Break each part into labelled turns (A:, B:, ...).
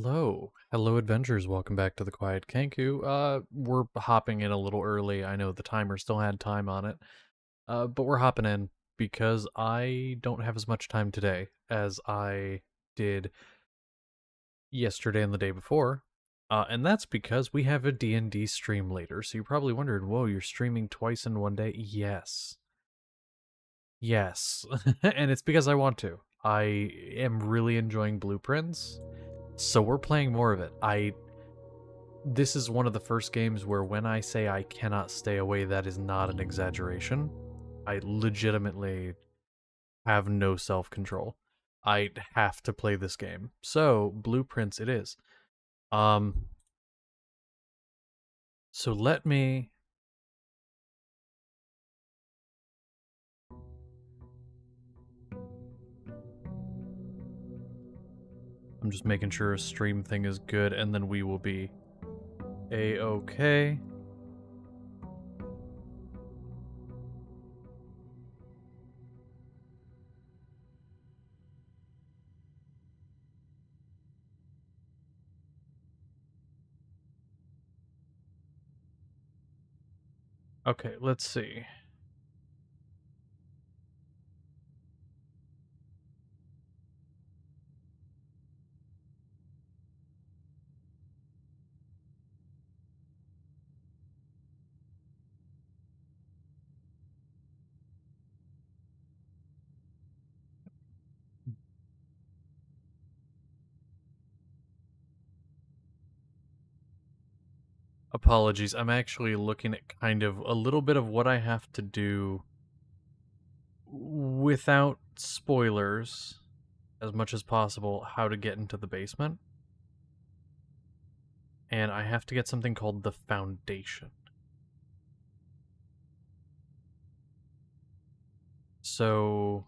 A: Hello adventurers, welcome back to the Quiet Kenku. We're hopping in a little early. I know the timer still had time on it. But we're hopping in because I don't have as much time today as I did yesterday and the day before. And that's because we have a D&D stream later. So you're probably wondering, whoa, you're streaming twice in one day? Yes. Yes. And it's because I want to. I am really enjoying Blueprints. So we're playing more of it. This is one of the first games where when I say I cannot stay away, that is not an exaggeration. I legitimately have no self-control. I have to play this game. So, Blueprints it is. Um so let me I'm just making sure a stream thing is good and then we will be a-okay. Okay, let's see. Apologies. I'm actually looking at kind of a little bit of what I have to do without spoilers as much as possible how to get into the basement. And I have to get something called the foundation. So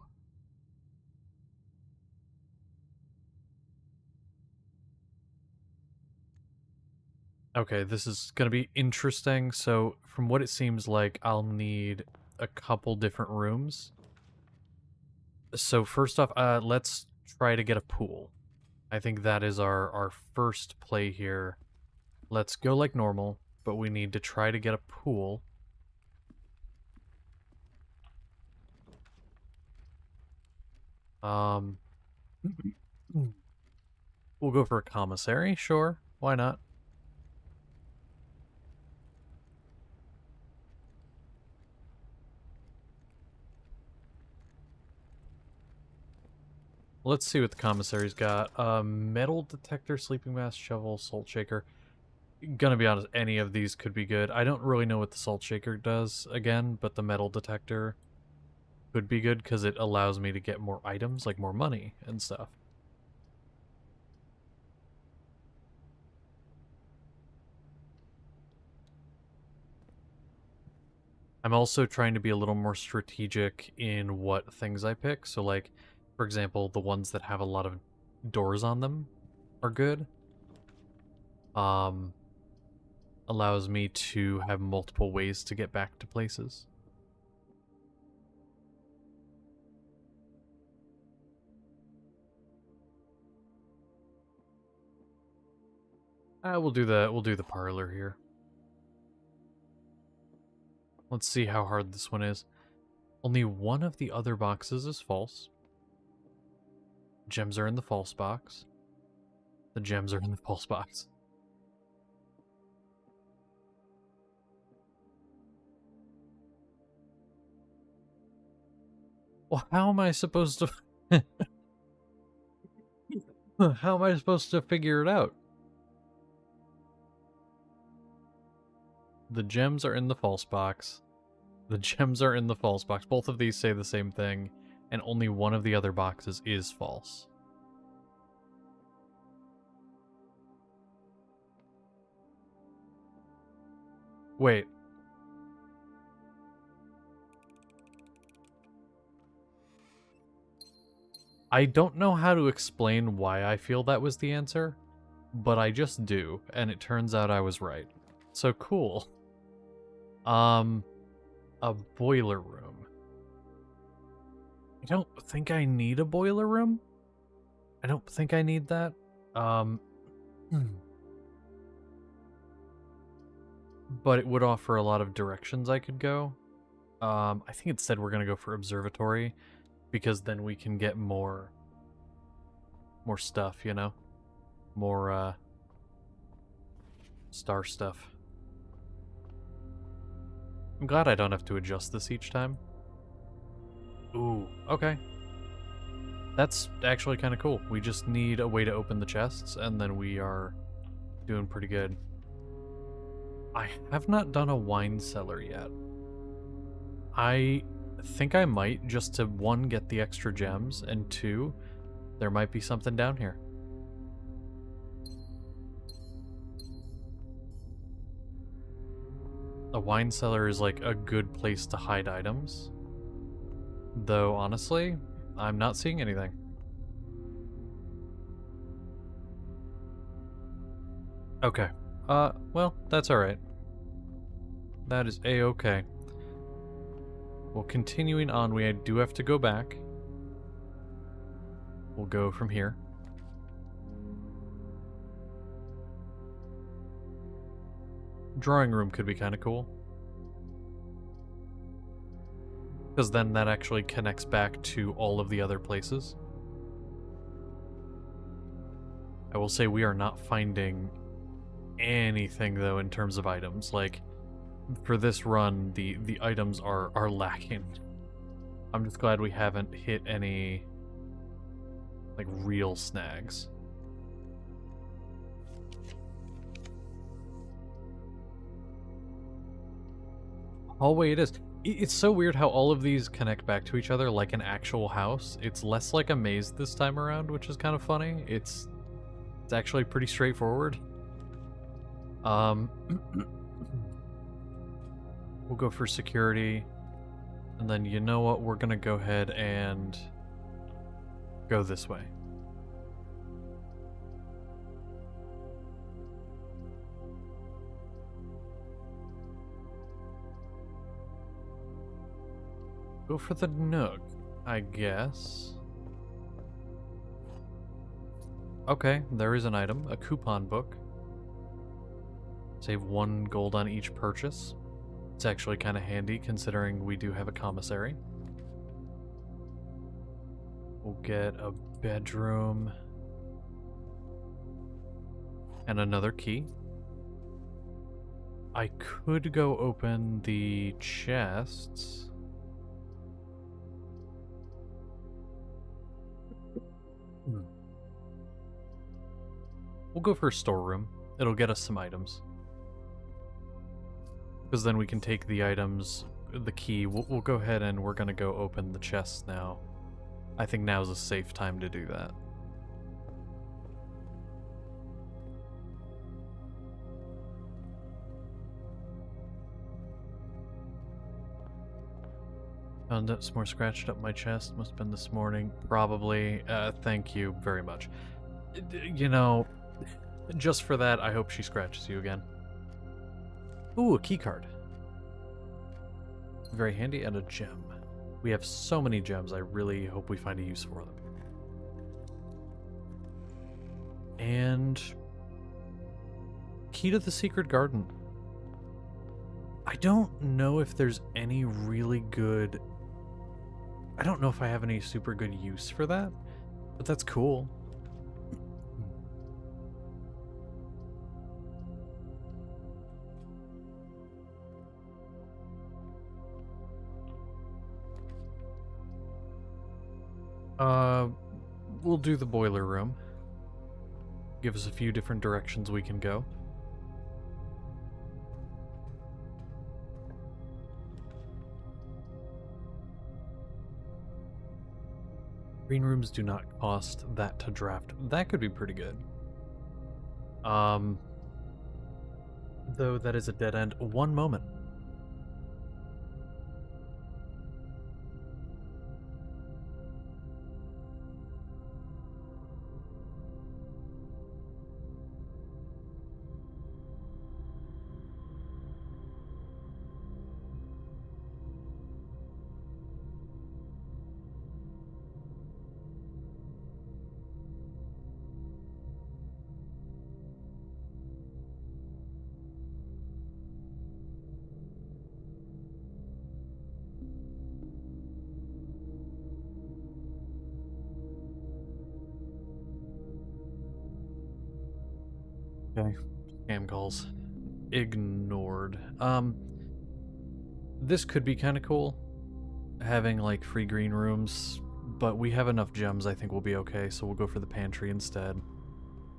A: okay, this is going to be interesting. So from what it seems like, I'll need a couple different rooms. So first off, let's try to get a pool. I think that is our first play here. Let's go like normal, but we need to try to get a pool. Um, we'll go for a commissary, sure. Why not? Let's see what the commissary's got. Metal detector, sleeping mask, shovel, salt shaker. Gonna be honest, any of these could be good. I don't really know what the salt shaker does again, but the metal detector could be good because it allows me to get more items, like more money and stuff. I'm also trying to be a little more strategic in what things I pick. So like, for example, the ones that have a lot of doors on them are good. Allows me to have multiple ways to get back to places. We'll do the parlor here. Let's see how hard this one is. Only one of the other boxes is false. Gems are in the false box. The gems are in the false box. Well, how am I supposed to... how am I supposed to figure it out? The gems are in the false box. The gems are in the false box. Both of these say the same thing, and only one of the other boxes is false. Wait. I don't know how to explain why I feel that was the answer, but I just do, and it turns out I was right. So cool. A boiler room. I don't think I need a boiler room. I don't think I need that. But it would offer a lot of directions I could go. I think instead we're gonna go for observatory, because then we can get more stuff, you know? More, star stuff. I'm glad I don't have to adjust this each time. Ooh, okay. That's actually kind of cool. We just need a way to open the chests, and then we are doing pretty good. I have not done a wine cellar yet. I think I might, just to, one, get the extra gems, and two, there might be something down here. A wine cellar is like a good place to hide items. Though, honestly, I'm not seeing anything. Okay. Well, that's alright. That is a-okay. Well, continuing on, we do have to go back. We'll go from here. Drawing room could be kind of cool. Because then that actually connects back to all of the other places. I will say we are not finding anything, though, in terms of items. Like, for this run, the items are lacking. I'm just glad we haven't hit any, like, real snags. Hallway it is. It's so weird how all of these connect back to each other like an actual house. It's less like a maze this time around, which is kind of funny. It's actually pretty straightforward. We'll go for security. And then, you know what? We're gonna go ahead and go this way. Go for the nook, I guess. Okay, there is an item, a coupon book. Save 1 gold on each purchase. It's actually kind of handy considering we do have a commissary. We'll get a bedroom. And another key. I could go open the chests. We'll go for a storeroom. It'll get us some items. Because then we can take the items, the key. We'll go ahead and we're going to go open the chests now. I think now's a safe time to do that. Found out some more scratched up my chest. Must have been this morning. Probably. Thank you very much. You know, just for that, I hope she scratches you again. Ooh, a key card. Very handy, and a gem. We have so many gems, I really hope we find a use for them. And key to the secret garden. I don't know if there's any really good... I don't know if I have any super good use for that, but that's cool. We'll do the boiler room. Give us a few different directions we can go. Green rooms do not cost that to draft. That could be pretty good. Though that is a dead end. One moment. Okay. Scam calls. Ignored. This could be kind of cool, having like free green rooms, but we have enough gems. I think we'll be okay, so we'll go for the pantry instead.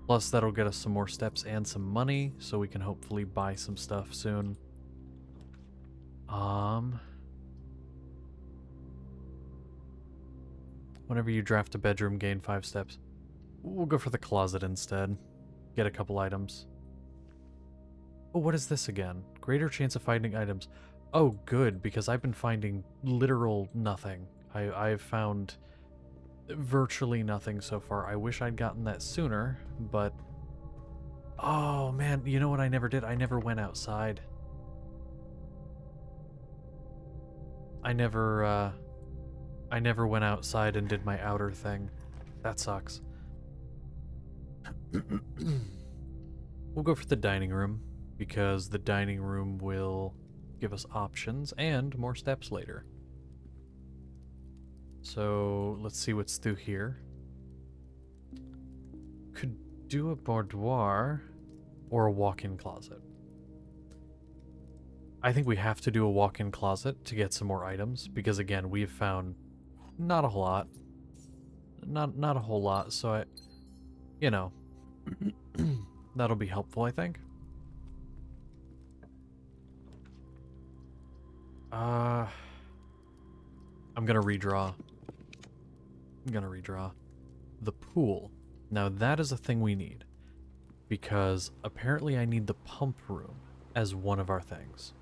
A: Plus, that'll get us some more steps and some money, so we can hopefully buy some stuff soon. Whenever you draft a bedroom, gain 5 steps. We'll go for the closet instead. Get a couple items. Oh, what is this again? Greater chance of finding items. Oh, good, because I've been finding literal nothing. I've found virtually nothing so far. I wish I'd gotten that sooner, but... Oh, man, you know what I never did? I never went outside. I never went outside and did my outer thing. That sucks. We'll go for the dining room, because the dining room will give us options and more steps later. So let's see what's through here. Could do a boudoir or a walk-in closet. I think we have to do a walk-in closet to get some more items, because again, we've found not a whole lot. Not a whole lot, so you know, that'll be helpful, I think. I'm gonna redraw. The pool. Now that is a thing we need, because apparently I need the pump room as one of our things.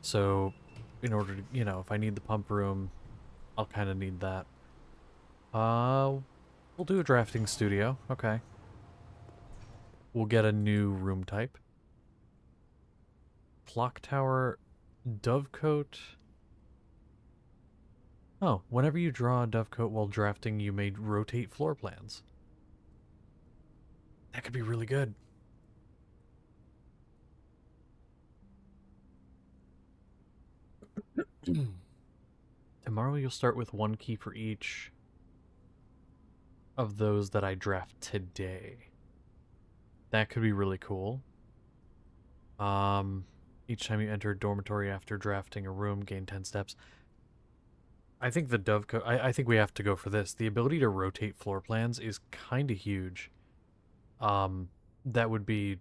A: So, in order to, you know, if I need the pump room, I'll kind of need that. We'll do a drafting studio. Okay. We'll get a new room type. Clock tower, dovecote. Oh, whenever you draw a dovecote while drafting, you may rotate floor plans. That could be really good. Tomorrow you'll start with 1 key for each of those that I draft today. That could be really cool. Each time you enter a dormitory after drafting a room, gain 10 steps. I think the dovecote... I think we have to go for this. The ability to rotate floor plans is kind of huge. That would be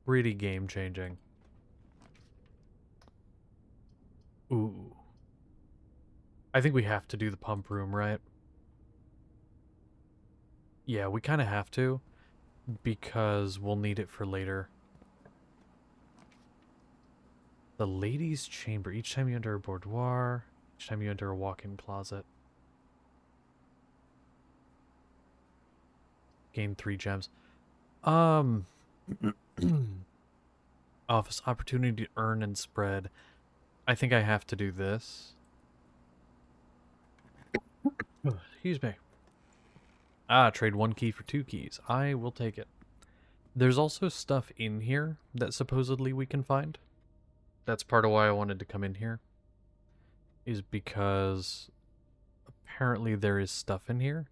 A: pretty game-changing. Ooh. I think we have to do the pump room, right? Yeah, we kind of have to, because we'll need it for later. The ladies' chamber. Each time you enter a boudoir, each time you enter a walk-in closet. Gain 3 gems. Office opportunity to earn and spread. I think I have to do this. Excuse me. Trade 1 key for 2 keys. I will take it. There's also stuff in here that supposedly we can find. That's part of why I wanted to come in here. Is because apparently there is stuff in here.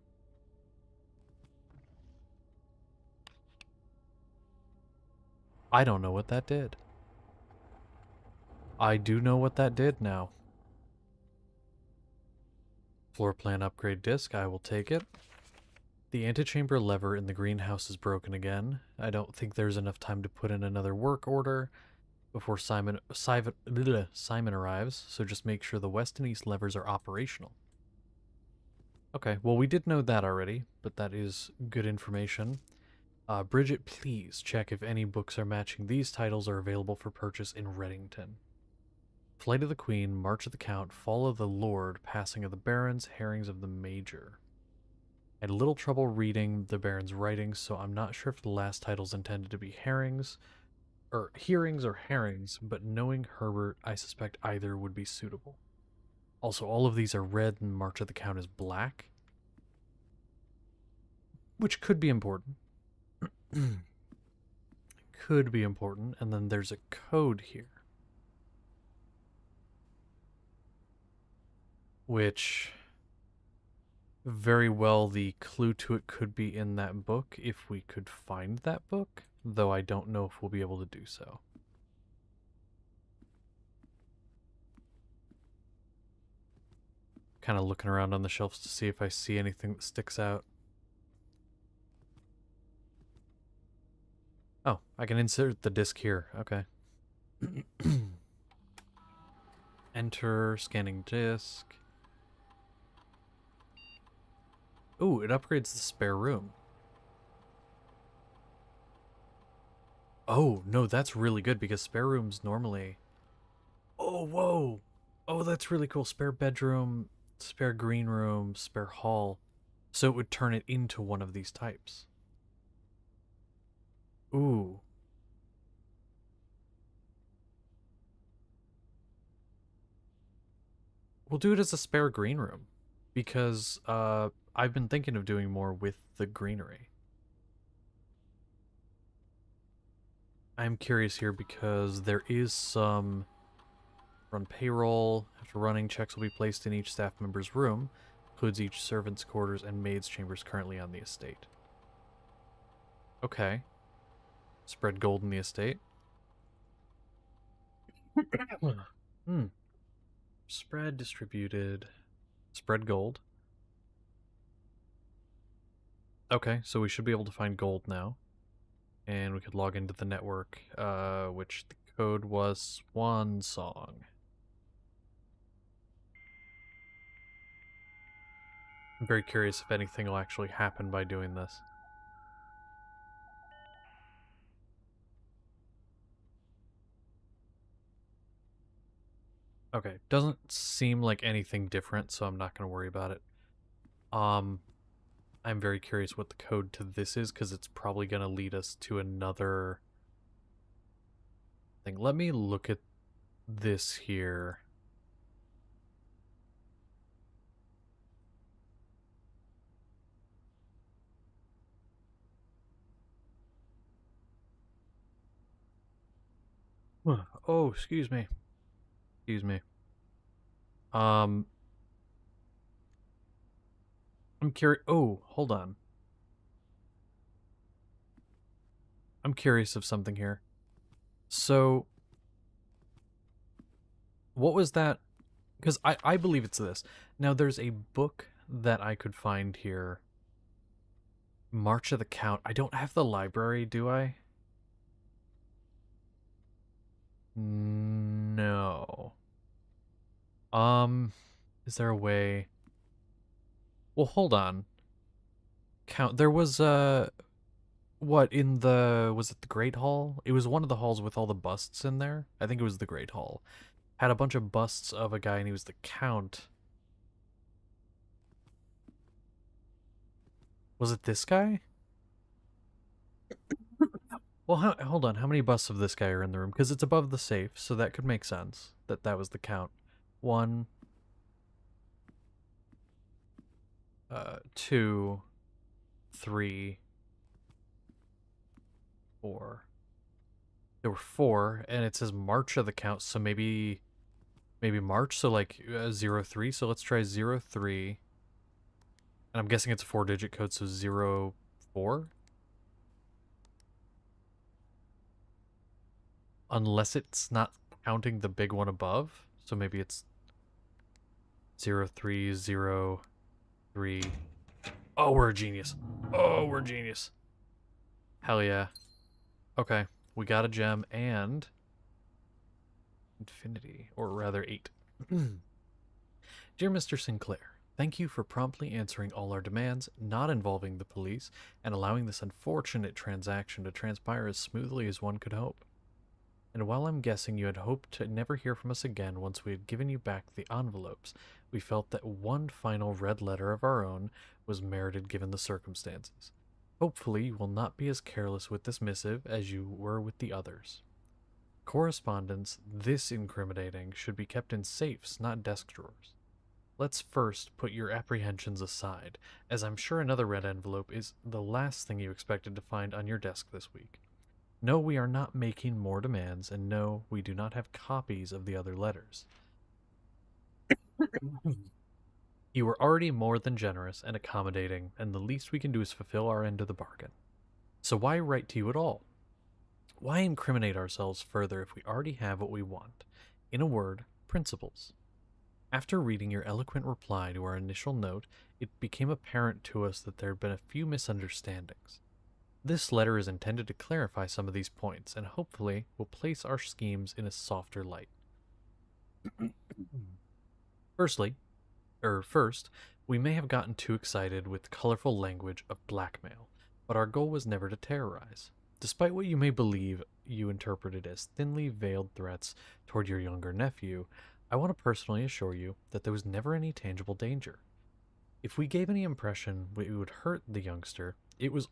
A: I don't know what that did. I do know what that did now. Floor plan upgrade disc. I will take it. The antechamber lever in the greenhouse is broken again. I don't think there's enough time to put in another work order before Simon arrives, so just make sure the west and east levers are operational. Okay, well we did know that already, but that is good information. Bridget, please check if any books are matching these titles are available for purchase in Reddington. Flight of the Queen, March of the Count, Fall of the Lord, Passing of the Barons, Herrings of the Major. I had a little trouble reading the Baron's writings, so I'm not sure if the last title's intended to be hearings, or hearings or herrings, but knowing Herbert, I suspect either would be suitable. Also, all of these are red and March of the Count is black, which could be important. Could be important, and then there's a code here. Which Very well, the clue to it could be in that book if we could find that book, though I don't know if we'll be able to do so. Kind of looking around on the shelves to see if I see anything that sticks out. Oh, I can insert the disc here. Okay. Enter, scanning disc. Ooh, it upgrades the spare room. Oh, no, that's really good because spare rooms normally... Oh, whoa! Oh, that's really cool. Spare bedroom, spare green room, spare hall. So it would turn it into one of these types. Ooh. We'll do it as a spare green room. Because I've been thinking of doing more with the greenery. I'm curious here because there is some run payroll. After running, checks will be placed in each staff member's room, includes each servant's quarters and maid's chambers currently on the estate. Okay. Spread gold in the estate. Hmm. Spread distributed. Spread gold. Okay, so we should be able to find gold now. And we could log into the network, which the code was Swan Song. I'm very curious if anything will actually happen by doing this. Okay, doesn't seem like anything different, so I'm not going to worry about it. I'm very curious what the code to this is, because it's probably going to lead us to another thing. Let me look at this here. Oh, excuse me. Excuse me. I'm curious. Oh, hold on. I'm curious of something here. So, what was that? Because I believe it's this. Now, there's a book that I could find here. March of the Count. I don't have the library, do I? No. Is there a way? Well, hold on. Count. There was what in the was it the Great Hall? It was one of the halls with all the busts in there. I think it was the Great Hall. Had a bunch of busts of a guy, and he was the Count. Was it this guy? Well, hold on. How many busts of this guy are in the room? Because it's above the safe, so that could make sense that that was the Count. One, two, three, four. There were four, and it says March of the Count, so maybe March, so like 03. So let's try 03. And I'm guessing it's a 4-digit code, so 04? Unless it's not counting the big one above. So maybe it's 0303. Oh, we're a genius. Oh, we're a genius. Hell yeah. Okay, we got a gem and infinity, or rather 8. Dear Mr. Sinclair, thank you for promptly answering all our demands, not involving the police, and allowing this unfortunate transaction to transpire as smoothly as one could hope. And while I'm guessing you had hoped to never hear from us again once we had given you back the envelopes, we felt that one final red letter of our own was merited given the circumstances. Hopefully you will not be as careless with this missive as you were with the others. Correspondence this incriminating should be kept in safes, not desk drawers. Let's first put your apprehensions aside, as I'm sure another red envelope is the last thing you expected to find on your desk this week. No, we are not making more demands, and no, we do not have copies of the other letters. You are already more than generous and accommodating, and the least we can do is fulfill our end of the bargain. So why write to you at all? Why incriminate ourselves further if we already have what we want? In a word, principles. After reading your eloquent reply to our initial note, it became apparent to us that there had been a few misunderstandings. This letter is intended to clarify some of these points, and hopefully will place our schemes in a softer light. First, we may have gotten too excited with the colorful language of blackmail, but our goal was never to terrorize. Despite what you may believe you interpreted as thinly veiled threats toward your younger nephew, I want to personally assure you that there was never any tangible danger. If we gave any impression we would hurt the youngster, it was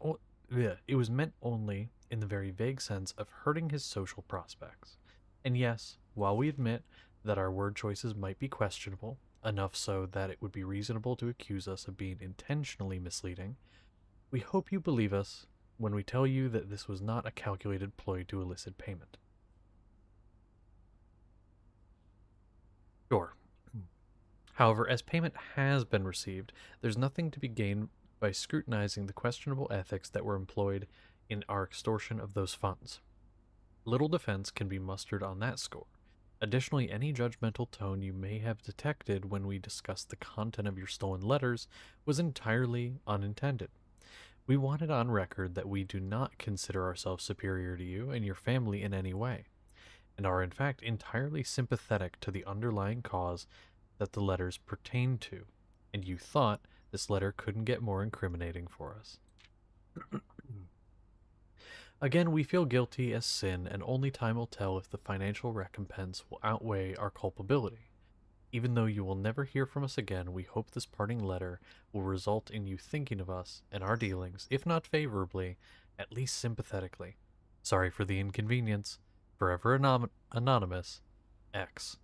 A: meant only in the very vague sense of hurting his social prospects. And yes, while we admit that our word choices might be questionable, enough so that it would be reasonable to accuse us of being intentionally misleading, we hope you believe us when we tell you that this was not a calculated ploy to elicit payment. Sure. However, as payment has been received, there's nothing to be gained by scrutinizing the questionable ethics that were employed in our extortion of those funds. Little defense can be mustered on that score. Additionally, any judgmental tone you may have detected when we discussed the content of your stolen letters was entirely unintended. We want it on record that we do not consider ourselves superior to you and your family in any way, and are in fact entirely sympathetic to the underlying cause that the letters pertain to, and you thought this letter couldn't get more incriminating for us. Again, we feel guilty as sin, and only time will tell if the financial recompense will outweigh our culpability. Even though you will never hear from us again, we hope this parting letter will result in you thinking of us and our dealings, if not favorably, at least sympathetically. Sorry for the inconvenience. Forever anonymous, X.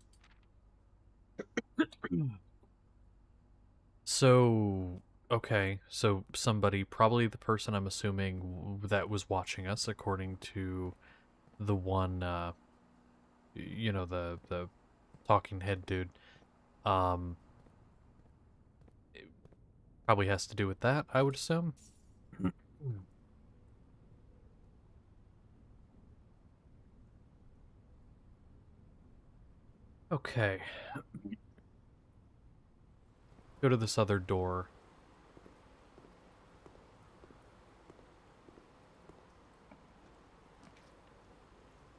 A: So, okay, so somebody, probably the person I'm assuming that was watching us, according to the one, the talking head dude, um, it probably has to do with that, I would assume. Okay. Go to this other door.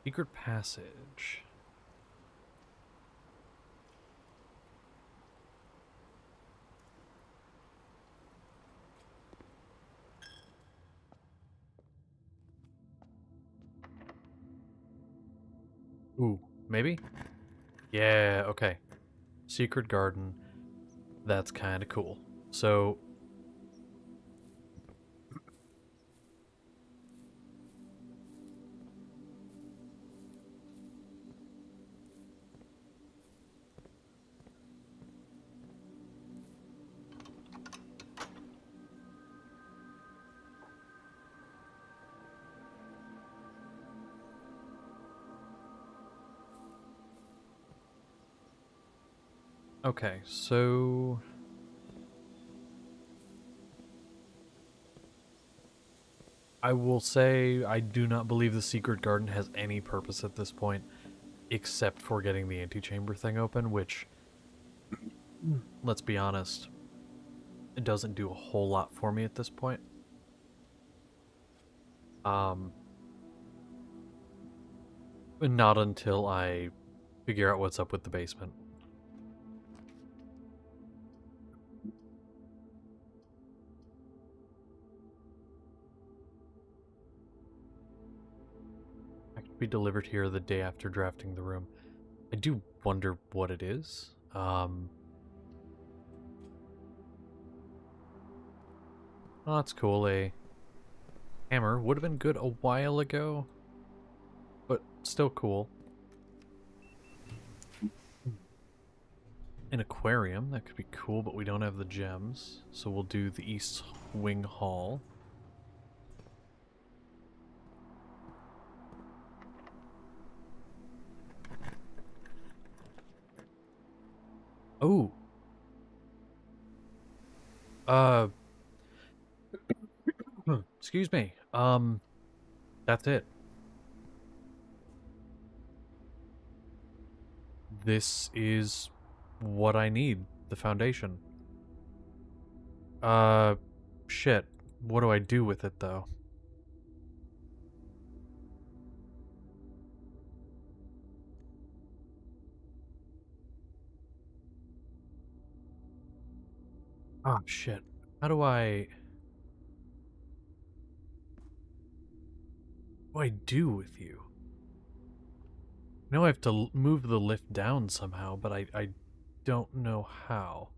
A: Secret passage. Ooh, maybe? Yeah, okay. Secret garden. That's kind of cool. So, okay, so I will say I do not believe the secret garden has any purpose at this point, except for getting the antechamber thing open, which, let's be honest, it doesn't do a whole lot for me at this point. Um, not until I figure out what's up with the basement. I could be delivered here the day after drafting the room. I do wonder what it is. Oh, that's cool. A hammer would have been good a while ago, but still cool. An aquarium, that could be cool, but we don't have the gems, so we'll do the East Wing Hall. Oh! Uh, excuse me. That's it. This is what I need, the foundation. Uh, shit. What do I do with it, though? Oh, shit. How do I... What do I do with you? I know I have to move the lift down somehow, but I don't know how.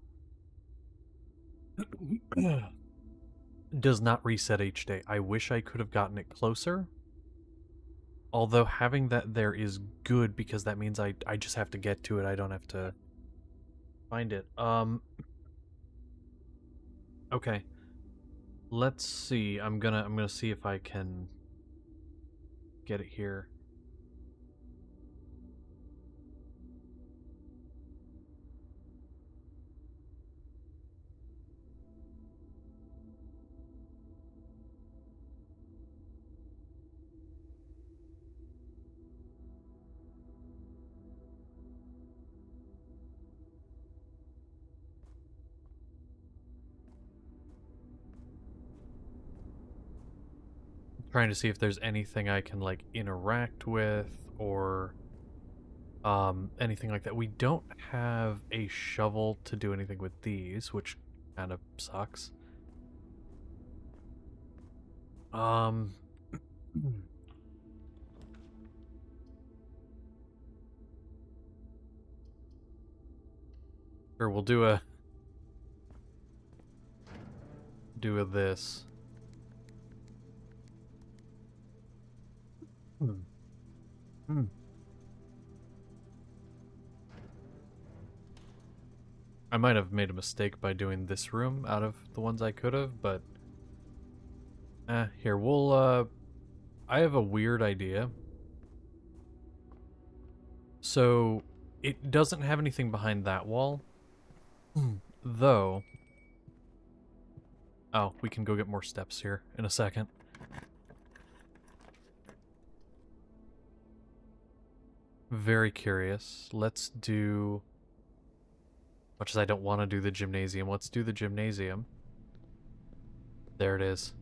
A: Does not reset each day. I wish I could have gotten it closer. Although having that there is good because that means I just have to get to it. I don't have to find it. Okay. Let's see. I'm gonna see if I can get it here. Trying to see if there's anything I can like interact with or anything like that. We don't have a shovel to do anything with these, which kind of sucks. Um Sure, we'll do a this. Hmm. Hmm. I might have made a mistake by doing this room out of the ones I could have, but here, we'll I have a weird idea. So it doesn't have anything behind that wall. Though oh, we can go get more steps here in a second. Very curious. Let's do, much as I don't want to do the gymnasium, let's do the gymnasium. There it is.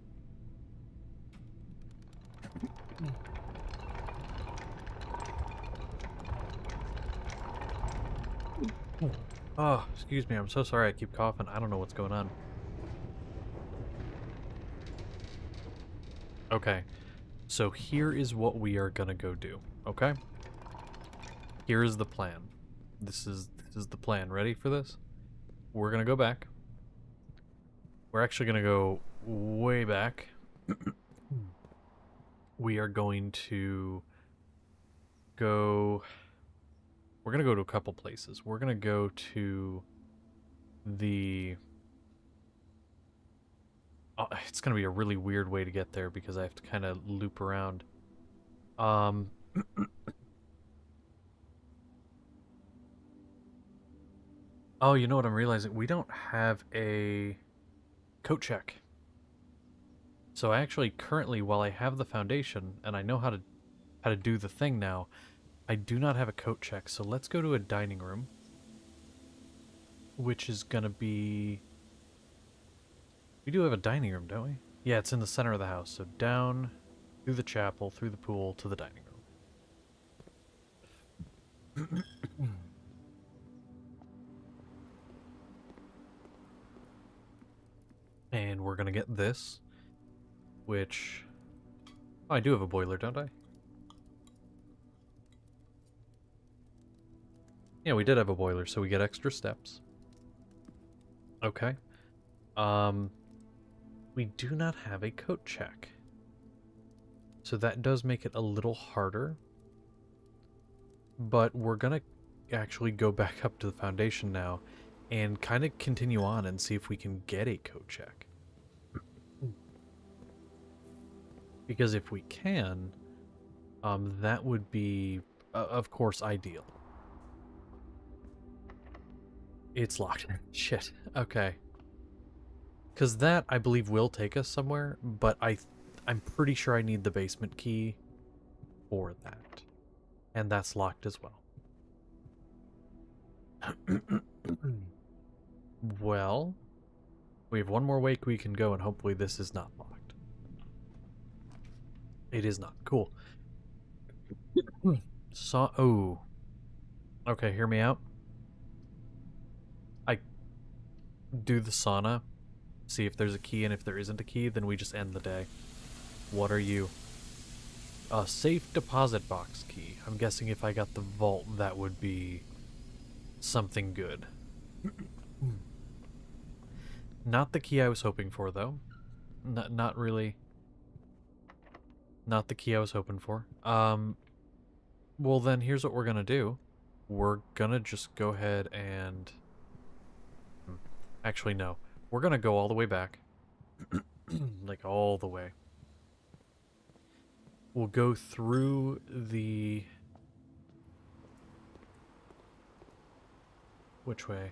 A: Oh, excuse me, I'm so sorry I keep coughing. I don't know what's going on. Okay, so here is what we are gonna go do, okay? Here is the plan. This is the plan. Ready for this? We're gonna go back. We're actually gonna go way back. We are going to go... We're gonna go to a couple places. We're gonna go to the... it's gonna be a really weird way to get there because I have to kind of loop around. Oh, you know what I'm realizing? We don't have a coat check. So I actually currently, while I have the foundation and I know how to do the thing now, I do not have a coat check. So let's go to a dining room, which is gonna be... We do have a dining room, don't we? Yeah, it's in the center of the house. So down through the chapel, through the pool, to the dining room. And we're gonna get this, which... Oh, I do have a boiler, don't I? Yeah, we did have a boiler, so we get extra steps. Okay. We do not have a coat check. So that does make it a little harder. But we're gonna actually go back up to the foundation now and kind of continue on and see if we can get a coat check. Because if we can, that would be, of course, ideal. It's locked. Shit. Okay. Because that, I believe, will take us somewhere, but I'm pretty sure I need the basement key for that. And that's locked as well. Well, we have one more wake we can go, and hopefully this is not locked. It is not. Cool. Oh. Okay, hear me out. I do the sauna, see if there's a key, and if there isn't a key, then we just end the day. What are you? A safe deposit box key. I'm guessing if I got the vault, that would be something good. Not the key I was hoping for, though. Not really. Not the key I was hoping for. Well then, here's what we're gonna do. We're gonna just go ahead and... Actually, no. We're gonna go all the way back. Like, all the way. We'll go through the... Which way?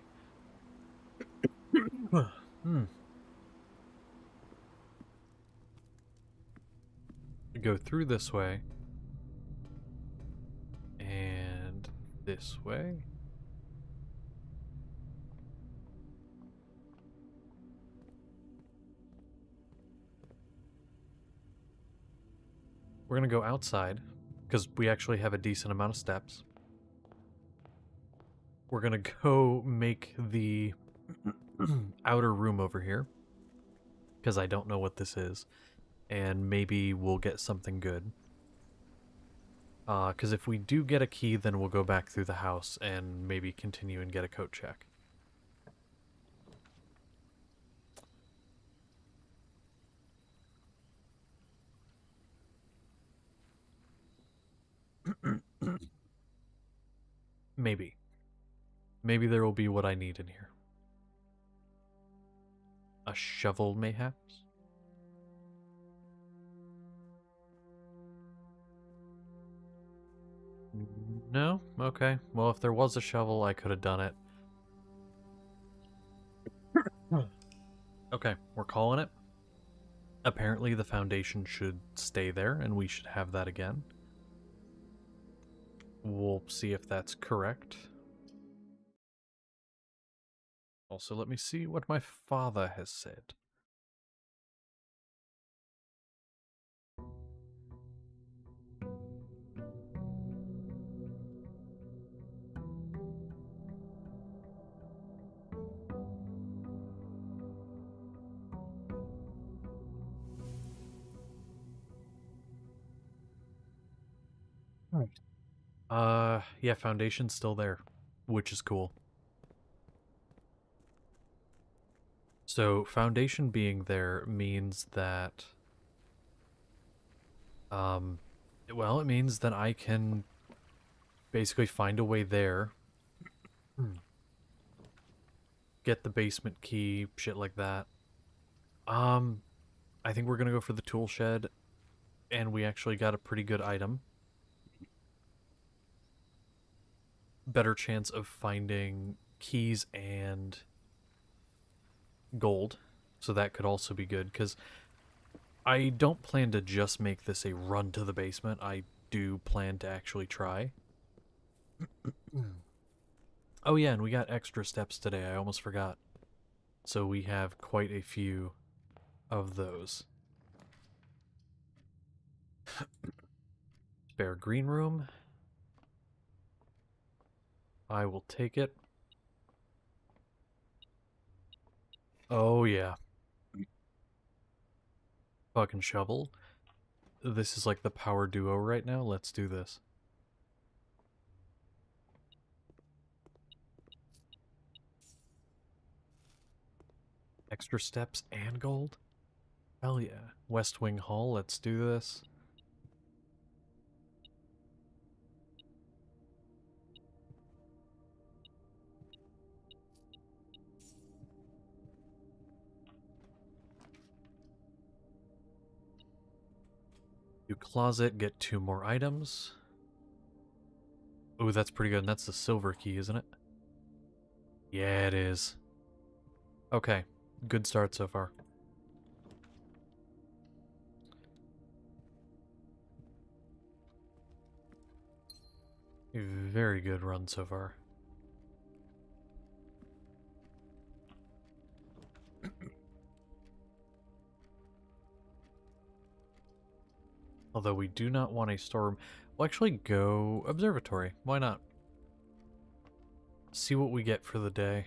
A: Go through this way. And this way. We're gonna go outside, because we actually have a decent amount of steps. We're gonna go make the outer room over here, because I don't know what this is, and maybe we'll get something good. Because if we do get a key, then we'll go back through the house and maybe continue and get a coat check. Maybe. Maybe there will be what I need in here. A shovel, mayhaps? No? Okay. Well, if there was a shovel, I could have done it. Okay, we're calling it. Apparently the foundation should stay there, and we should have that again. We'll see if that's correct. Also, let me see what my father has said. Yeah, foundation's still there, which is cool. So, foundation being there means that, well, it means that I can basically find a way there, get the basement key, shit like that. I think we're gonna go for the tool shed, and we actually got a pretty good item. Better chance of finding keys and gold, so that could also be good, because I don't plan to just make this a run to the basement. I do plan to actually try. Oh yeah, and we got extra steps today, I almost forgot. So we have quite a few of those. Spare green room. I will take it. Oh yeah. Fucking shovel. This is like the power duo right now. Let's do this. Extra steps and gold? Hell yeah. West Wing Hall, let's do this. Do closet, get 2 more items. Ooh, that's pretty good. And that's the silver key, isn't it? Yeah, it is. Okay, good start so far. A very good run so far. Although we do not want a storeroom. We'll actually go observatory. Why not? See what we get for the day.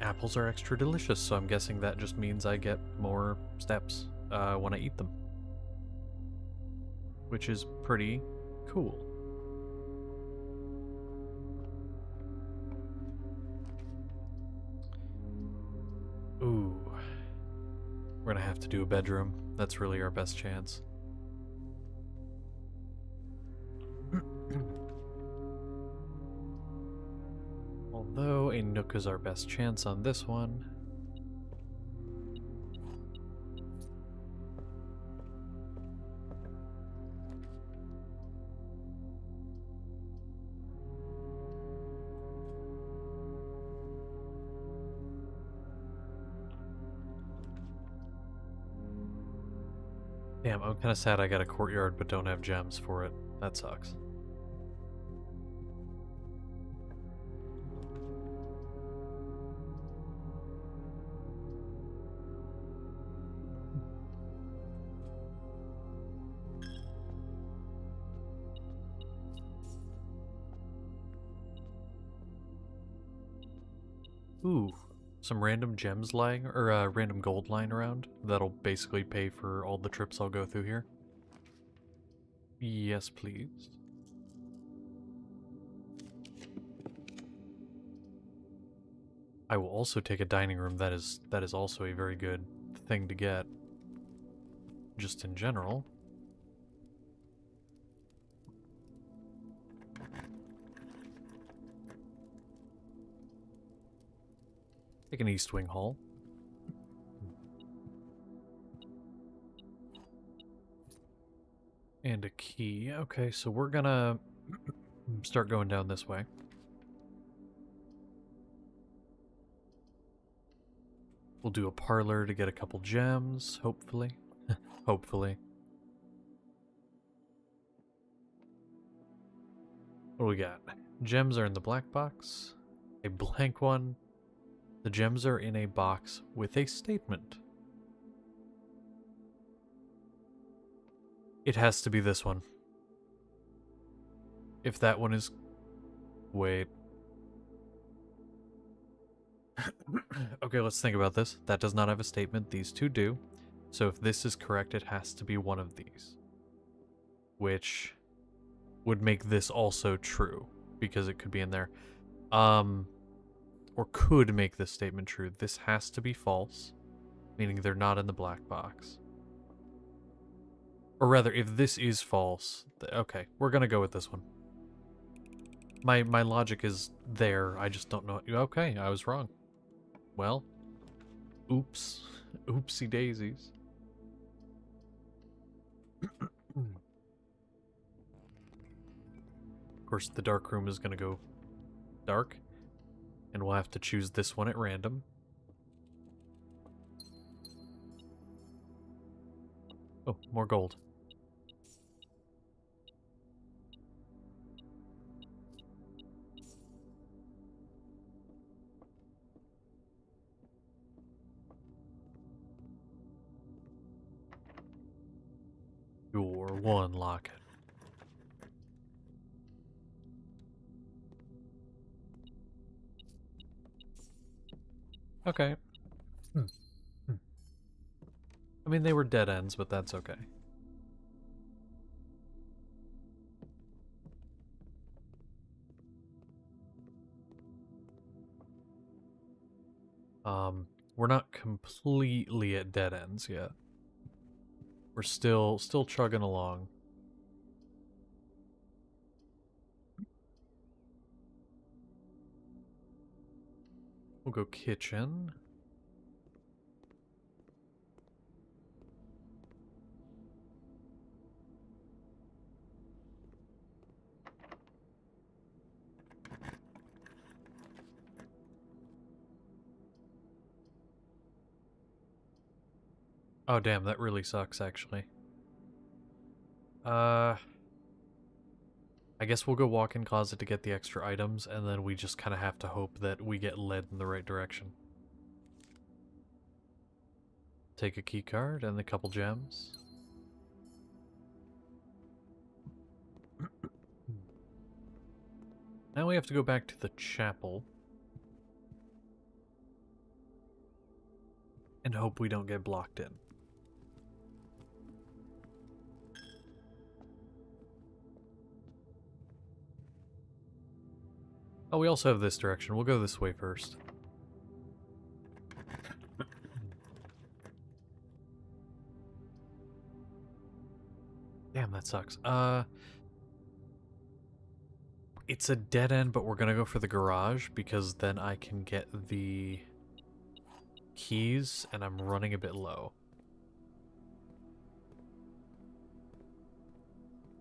A: Apples are extra delicious, so I'm guessing that just means I get more steps when I eat them. Which is pretty cool. Ooh. We're gonna have to do a bedroom. That's really our best chance. Although a nook is our best chance on this one. Damn, I'm kind of sad I got a courtyard but don't have gems for it. That sucks. Ooh, some random gems lying, or random gold lying around. That'll basically pay for all the trips I'll go through here. Yes, please. I will also take a dining room. That is also a very good thing to get. Just in general. Take an East Wing Hall. And a key. Okay, so we're gonna start going down this way. We'll do a parlor to get a couple gems, hopefully. Hopefully. What do we got? Gems are in the black box. A blank one. The gems are in a box with a statement. It has to be this one. If that one is... Wait. Okay, let's think about this. That does not have a statement. These two do. So if this is correct, it has to be one of these. Which would make this also true, because it could be in there. Or could make this statement true. This has to be false, meaning they're not in the black box. Or rather, if this is false, okay, we're gonna go with this one. My logic is there, I just don't know. Okay, I was wrong. Well, oops. Oopsie daisies. Of course, the dark room is gonna go dark. And we'll have to choose this one at random. Oh, more gold. Your one locket. Okay. I mean, they were dead ends, but that's okay. We're not completely at dead ends yet. We're still chugging along. We'll go kitchen. Oh, damn, that really sucks, actually. I guess we'll go walk-in closet to get the extra items, and then we just kind of have to hope that we get led in the right direction. Take a key card and a couple gems. Now we have to go back to the chapel. And hope we don't get blocked in. Oh, we also have this direction. We'll go this way first. Damn, that sucks. It's a dead end, but we're gonna go for the garage because then I can get the keys, and I'm running a bit low.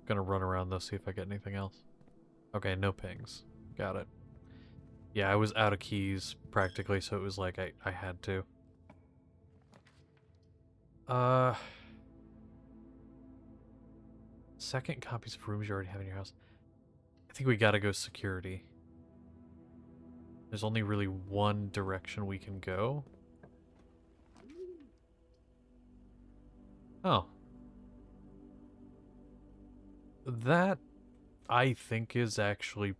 A: Gonna run around though, see if I get anything else. Okay, no pings. Got it. Yeah, I was out of keys practically, so it was like I had to. Second copies of rooms you already have in your house. I think we gotta go security. There's only really one direction we can go. Oh. That, I think, is actually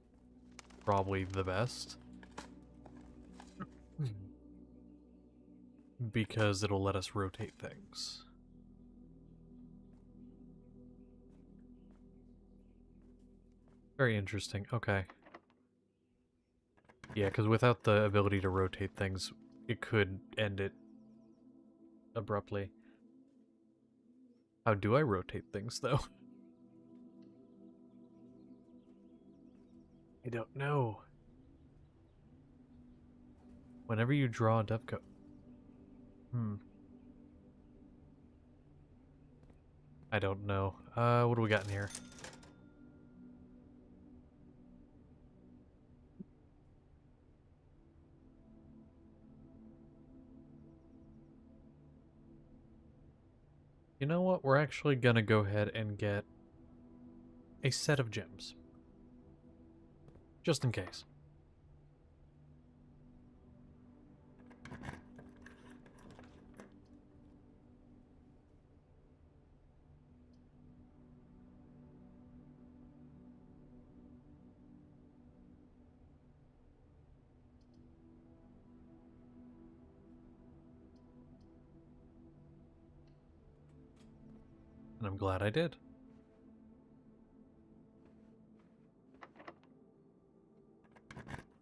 A: probably the best. Because it'll let us rotate things. Very interesting. Okay. Yeah, because without the ability to rotate things, it could end it abruptly. How do I rotate things, though? I don't know. Whenever you draw a dovecot. I don't know. What do we got in here? You know what? We're actually gonna go ahead and get a set of gems. Just in case. And I'm glad I did.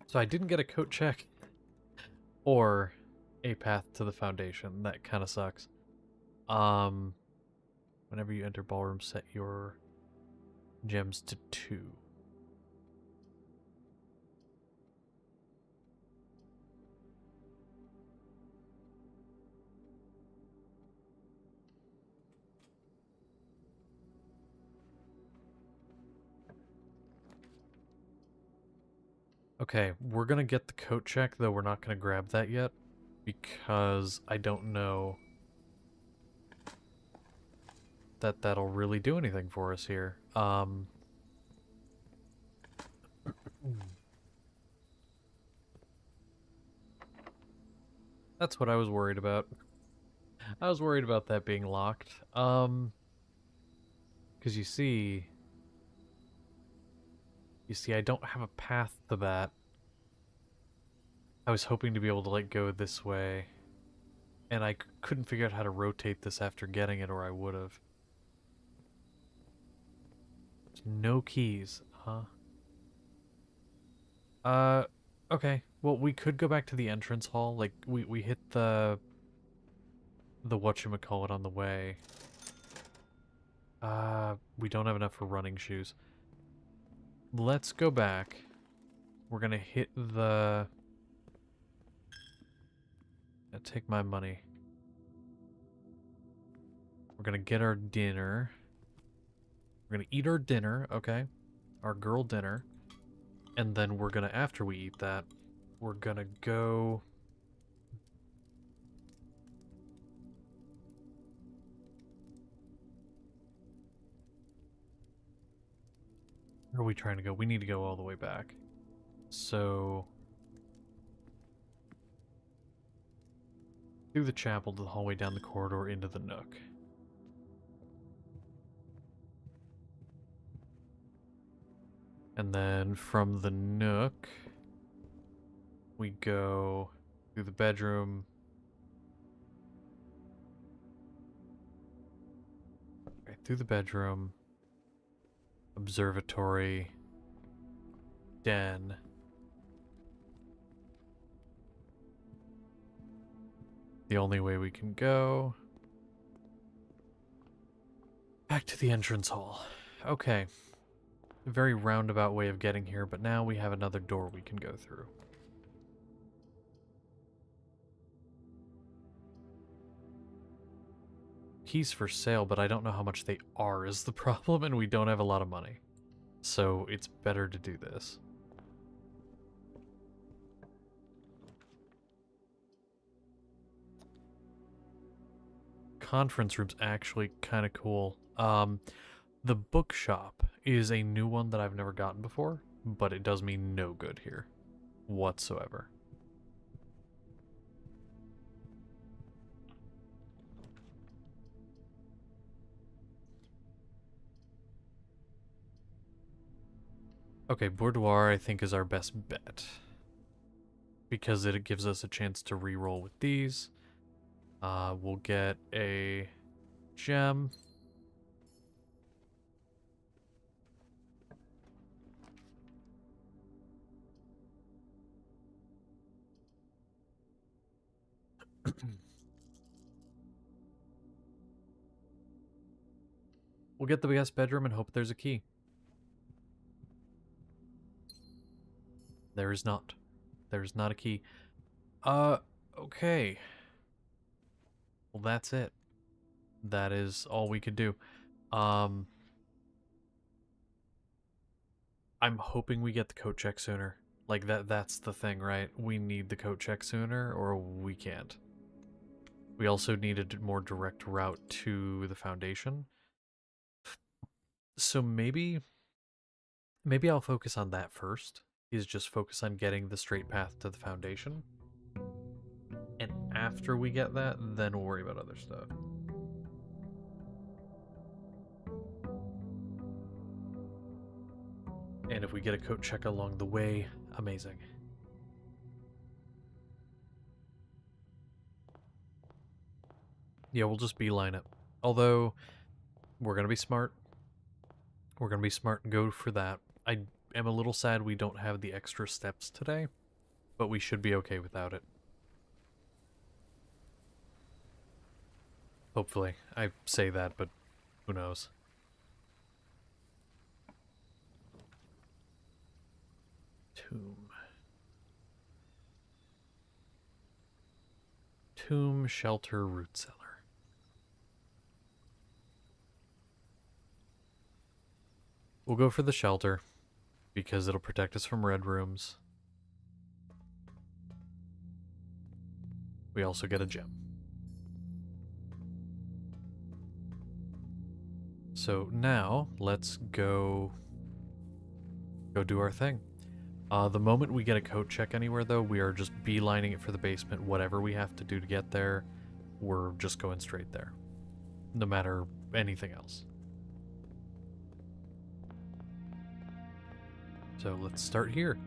A: So I didn't get a coat check or a path to the foundation. That kind of sucks. Whenever you enter ballroom, set your gems to 2. Okay, we're gonna get the coat check, though we're not gonna grab that yet, because I don't know that that'll really do anything for us here. That's what I was worried about. I was worried about that being locked. Because you see, I don't have a path to that. I was hoping to be able to, like, go this way. And I couldn't figure out how to rotate this after getting it, or I would have. There's no keys, huh? Okay. Well, we could go back to the entrance hall. Like, we hit the whatchamacallit on the way. We don't have enough for running shoes. Let's go back. We're gonna hit the... Take my money. We're gonna get our dinner. We're gonna eat our dinner, okay? Our girl dinner. And then we're gonna, after we eat that, we're gonna go... Where are we trying to go? We need to go all the way back. So... through the chapel to the hallway, down the corridor, into the nook. And then from the nook, we go through the bedroom. Okay, through the bedroom, observatory, den. The only way we can go. Back to the entrance hall. Okay. A very roundabout way of getting here, but now we have another door we can go through. Keys for sale, but I don't know how much they are is the problem, and we don't have a lot of money. So it's better to do this. Conference room's actually kind of cool. The bookshop is a new one that I've never gotten before, but it does me no good here whatsoever. Okay, boudoir I think is our best bet, because it gives us a chance to re-roll with these. We'll get a gem. We'll get the guest bedroom and hope there's a key. There is not. There is not a key. Okay. Well, that's it. That is all we could do. I'm hoping we get the coat check sooner. Like, that's the thing, right? We need the coat check sooner, or we can't. We also needed a more direct route to the Foundation. So maybe I'll focus on that first, is just focus on getting the straight path to the Foundation. And after we get that, then we'll worry about other stuff. And if we get a coat check along the way, amazing. Yeah, we'll just beeline it. Although, we're going to be smart. We're going to be smart and go for that. I am a little sad we don't have the extra steps today, but we should be okay without it. Hopefully. I say that, but who knows. Tomb, shelter, root cellar. We'll go for the shelter, because it'll protect us from red rooms. We also get a gem. So now, let's go do our thing. The moment we get a coat check anywhere, though, we are just beelining it for the basement. Whatever we have to do to get there, we're just going straight there. No matter anything else. So let's start here.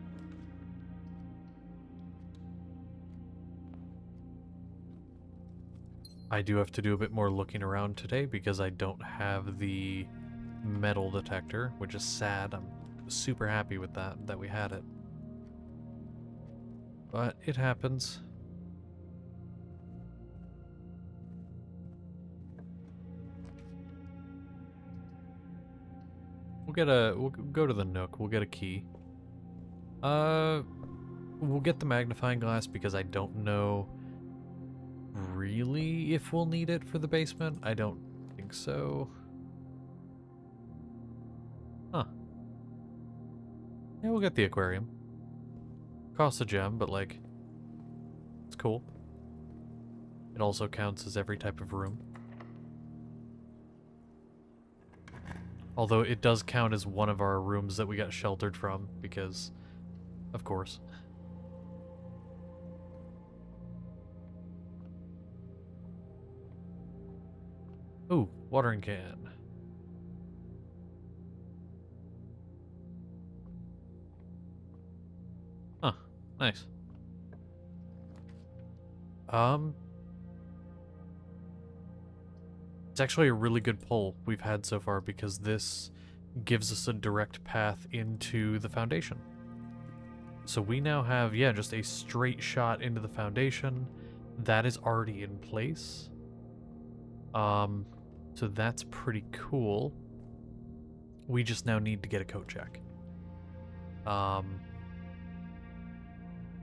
A: I do have to do a bit more looking around today because I don't have the metal detector, which is sad. I'm super happy with that we had it. But it happens. We'll go to the Nook. We'll get a key. We'll get the magnifying glass because I don't know really if we'll need it for the basement. I don't think so. Huh. Yeah, we'll get the aquarium. Costs a gem, but like, it's cool. It also counts as every type of room. Although it does count as one of our rooms that we got sheltered from, because, of course. Ooh, watering can. Huh, nice. It's actually a really good pull we've had so far because this gives us a direct path into the foundation. So we now have, yeah, just a straight shot into the foundation. That is already in place. So that's pretty cool. We just now need to get a coat check.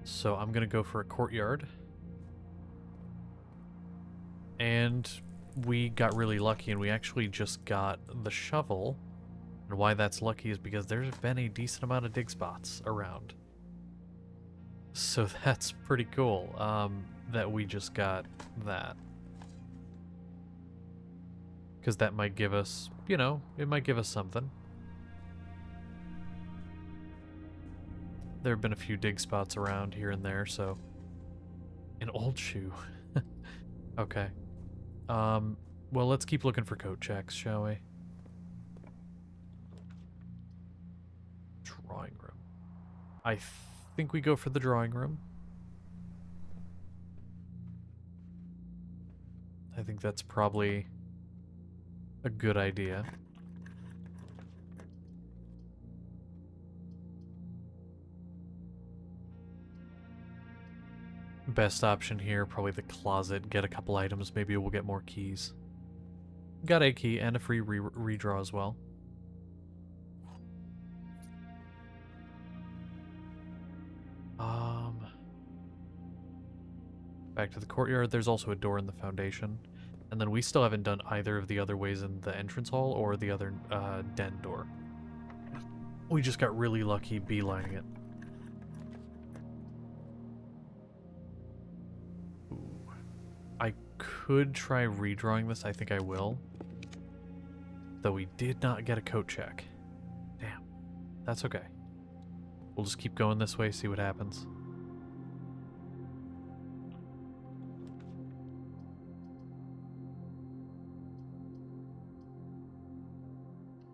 A: So I'm gonna go for a courtyard. And we got really lucky and we actually just got the shovel. And why that's lucky is because there's been a decent amount of dig spots around. So that's pretty cool, that we just got that. Because that might give us, you know, it might give us something. There have been a few dig spots around here and there, so... An old shoe. Okay. Well, let's keep looking for coat checks, shall we? Drawing room. I think we go for the drawing room. I think that's probably a good idea. Best option here, probably the closet. Get a couple items, maybe we'll get more keys. Got a key and a free redraw as well. Back to the courtyard. There's also a door in the foundation. And then we still haven't done either of the other ways in the entrance hall or the other den door. We just got really lucky beelining it. Ooh. I could try redrawing this. I think I will. Though we did not get a coat check. Damn. That's okay. We'll just keep going this way, see what happens.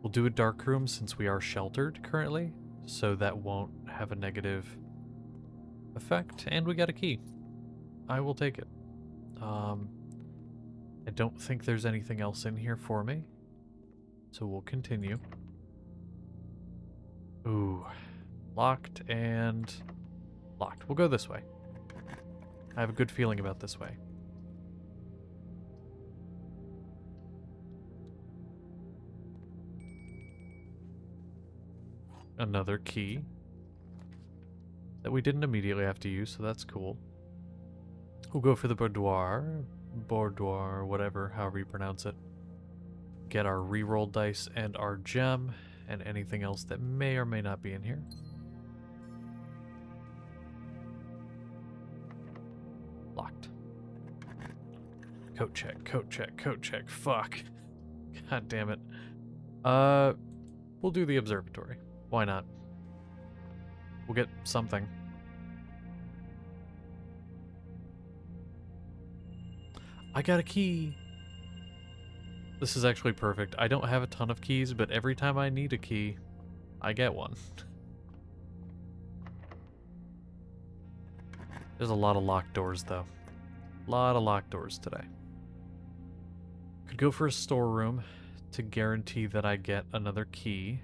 A: We'll do a dark room since we are sheltered currently, so that won't have a negative effect. And we got a key. I will take it. I don't think there's anything else in here for me, so we'll continue. Ooh, locked and locked. We'll go this way. I have a good feeling about this way. Another key that we didn't immediately have to use, so that's cool. We'll go for the boudoir, whatever, however you pronounce it. Get our reroll dice and our gem, and anything else that may or may not be in here. Locked. Coat check, coat check, coat check, fuck. God damn it. We'll do the observatory. Why not? We'll get something. I got a key! This is actually perfect. I don't have a ton of keys, but every time I need a key, I get one. There's a lot of locked doors, though. A lot of locked doors today. Could go for a storeroom to guarantee that I get another key.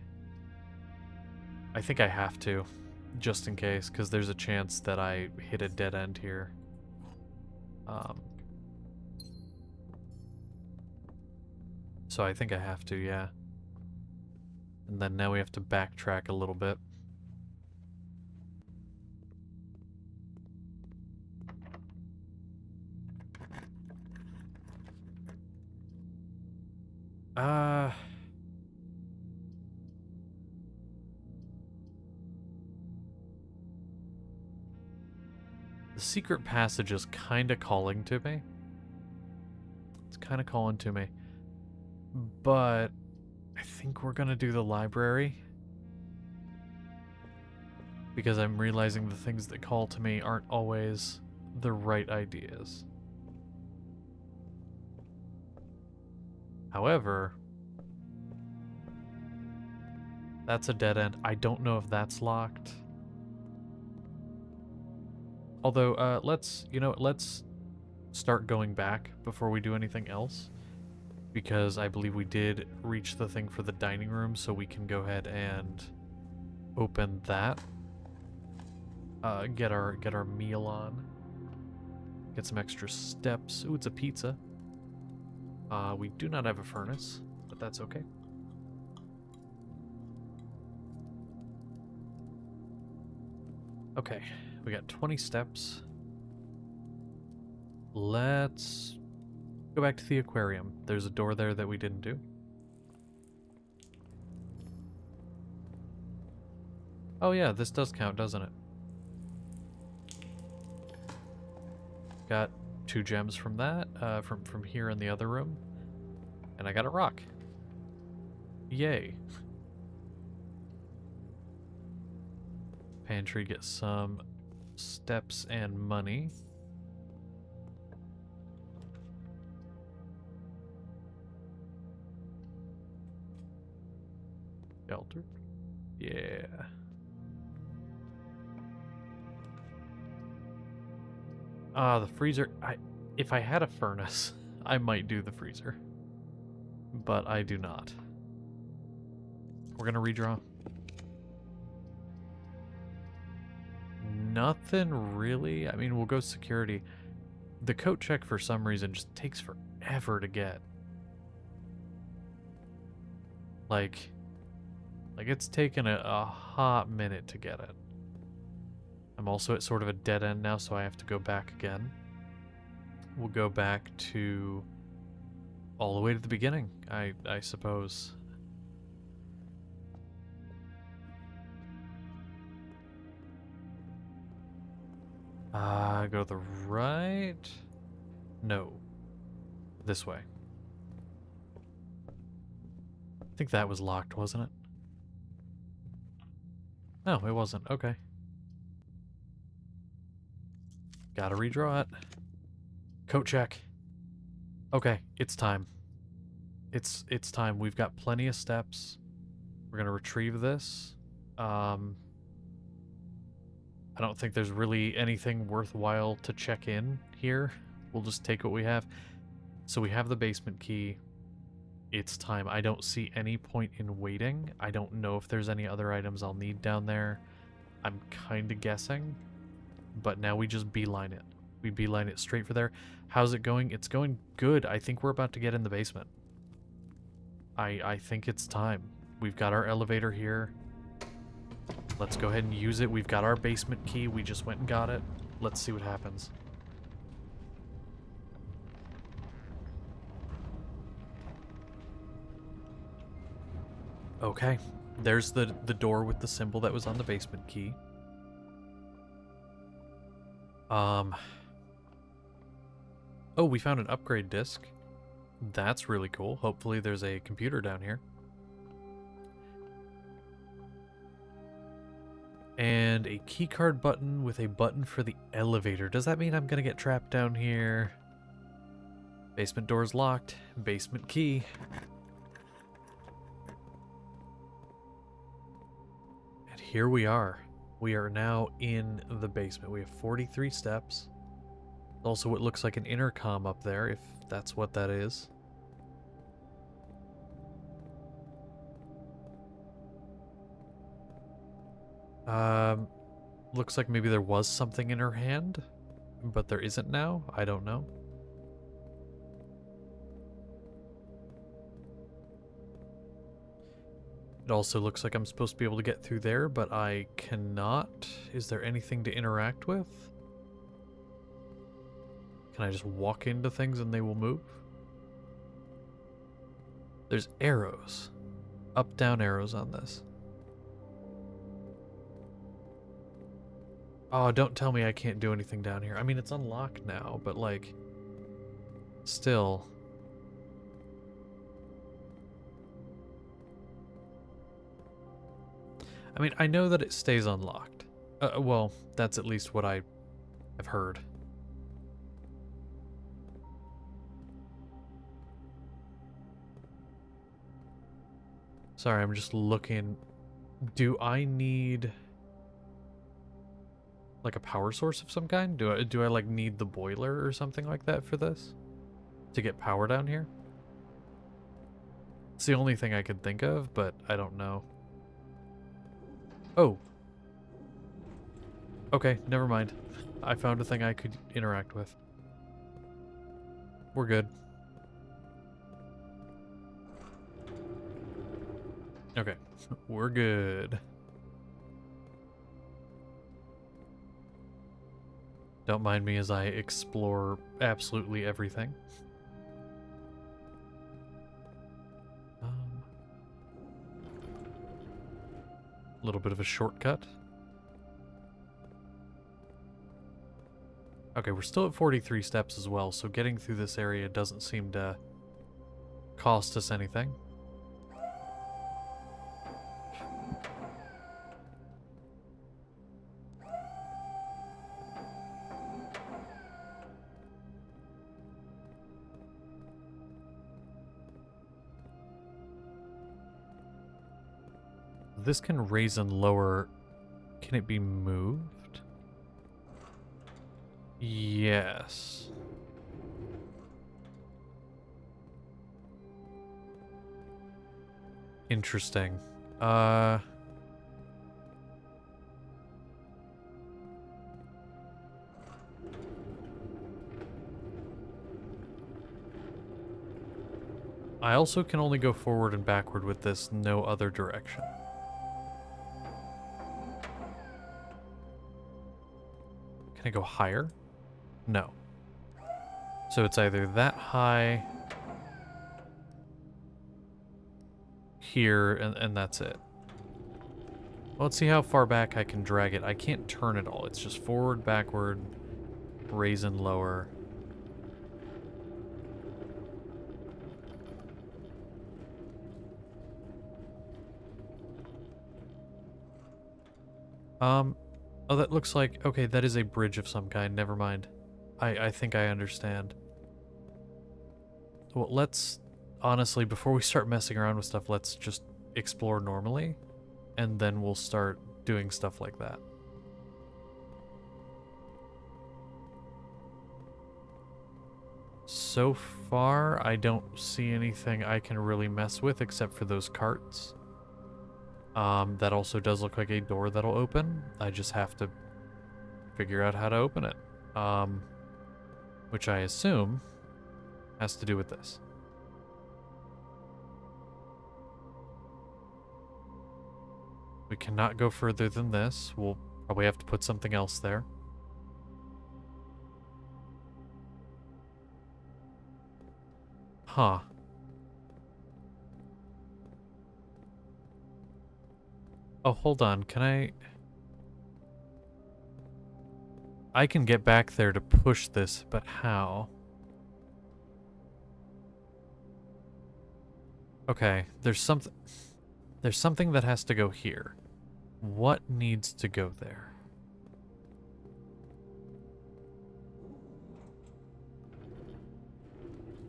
A: I think I have to, just in case, because there's a chance that I hit a dead end here. So I think I have to, yeah. And then now we have to backtrack a little bit. The secret passage is kind of calling to me. It's kind of calling to me. But I think we're gonna do the library. Because I'm realizing the things that call to me aren't always the right ideas. However, that's a dead end. I don't know if that's locked. Although, let's start going back before we do anything else. Because I believe we did reach the thing for the dining room, so we can go ahead and open that. Get our meal on. Get some extra steps. Ooh, it's a pizza. We do not have a furnace, but that's okay. Okay, we got 20 steps. Let's go back to the aquarium. There's a door there that we didn't do. Oh yeah, this does count, doesn't it? Got 2 gems from that, from here in the other room. And I got a rock. Yay. Pantry, get some steps and money. Shelter. Yeah. The freezer. If I had a furnace, I might do the freezer. But I do not. We're gonna redraw. Nothing really. I mean, we'll go security. The coat check for some reason just takes forever to get. Like it's taken a hot minute to get it. I'm also at sort of a dead end now, so I have to go back again. We'll go back to all the way to the beginning, I suppose. Go to the right? No. This way. I think that was locked, wasn't it? No, it wasn't. Okay. Gotta redraw it. Coat check. Okay, it's time. It's time. We've got plenty of steps. We're gonna retrieve this. I don't think there's really anything worthwhile to check in here. We'll just take what we have. So we have the basement key. It's time. I don't see any point in waiting. I don't know if there's any other items I'll need down there. I'm kind of guessing. But now we just beeline it. We beeline it straight for there. How's it going? It's going good. I think we're about to get in the basement. I think it's time. We've got our elevator here. Let's go ahead and use it. We've got our basement key. We just went and got it. Let's see what happens. Okay. There's the door with the symbol that was on the basement key. Oh, we found an upgrade disc. That's really cool. Hopefully there's a computer down here. And a keycard button with a button for the elevator. Does that mean I'm gonna get trapped down here? Basement door's locked. Basement key. And here we are. We are now in the basement. We have 43 steps. Also what looks like an intercom up there, if that's what that is. Looks like maybe there was something in her hand, but there isn't now. I don't know. It also looks like I'm supposed to be able to get through there, but I cannot. Is there anything to interact with? Can I just walk into things and they will move? There's arrows. Up, down arrows on this. Oh, don't tell me I can't do anything down here. I mean, it's unlocked now, but like, still. I mean, I know that it stays unlocked. Well, that's at least what I have heard. Sorry, I'm just looking. Do I need like a power source of some kind? Do I like need the boiler or something like that for this to get power down here? It's the only thing I could think of, but I don't know. Oh. Okay, never mind. I found a thing I could interact with. We're good. Okay, we're good. Don't mind me as I explore absolutely everything. A little bit of a shortcut. Okay, we're still at 43 steps as well, so getting through this area doesn't seem to cost us anything. This can raise and lower. Can it be moved? Yes. Interesting. I also can only go forward and backward with this, no other direction. Can I go higher? No. So it's either that high here and that's it. Well, let's see how far back I can drag it. I can't turn it all. It's just forward, backward, raise and lower. Oh, that looks like, okay, that is a bridge of some kind. Never mind. I think I understand. Well, let's, honestly, before we start messing around with stuff, let's just explore normally, and then we'll start doing stuff like that. So far, I don't see anything I can really mess with except for those carts. That also does look like a door that'll open. I just have to figure out how to open it. Which I assume has to do with this. We cannot go further than this. We'll probably have to put something else there. Huh. Oh, hold on. Can I can get back there to push this, but how? Okay, there's something that has to go here. What needs to go there?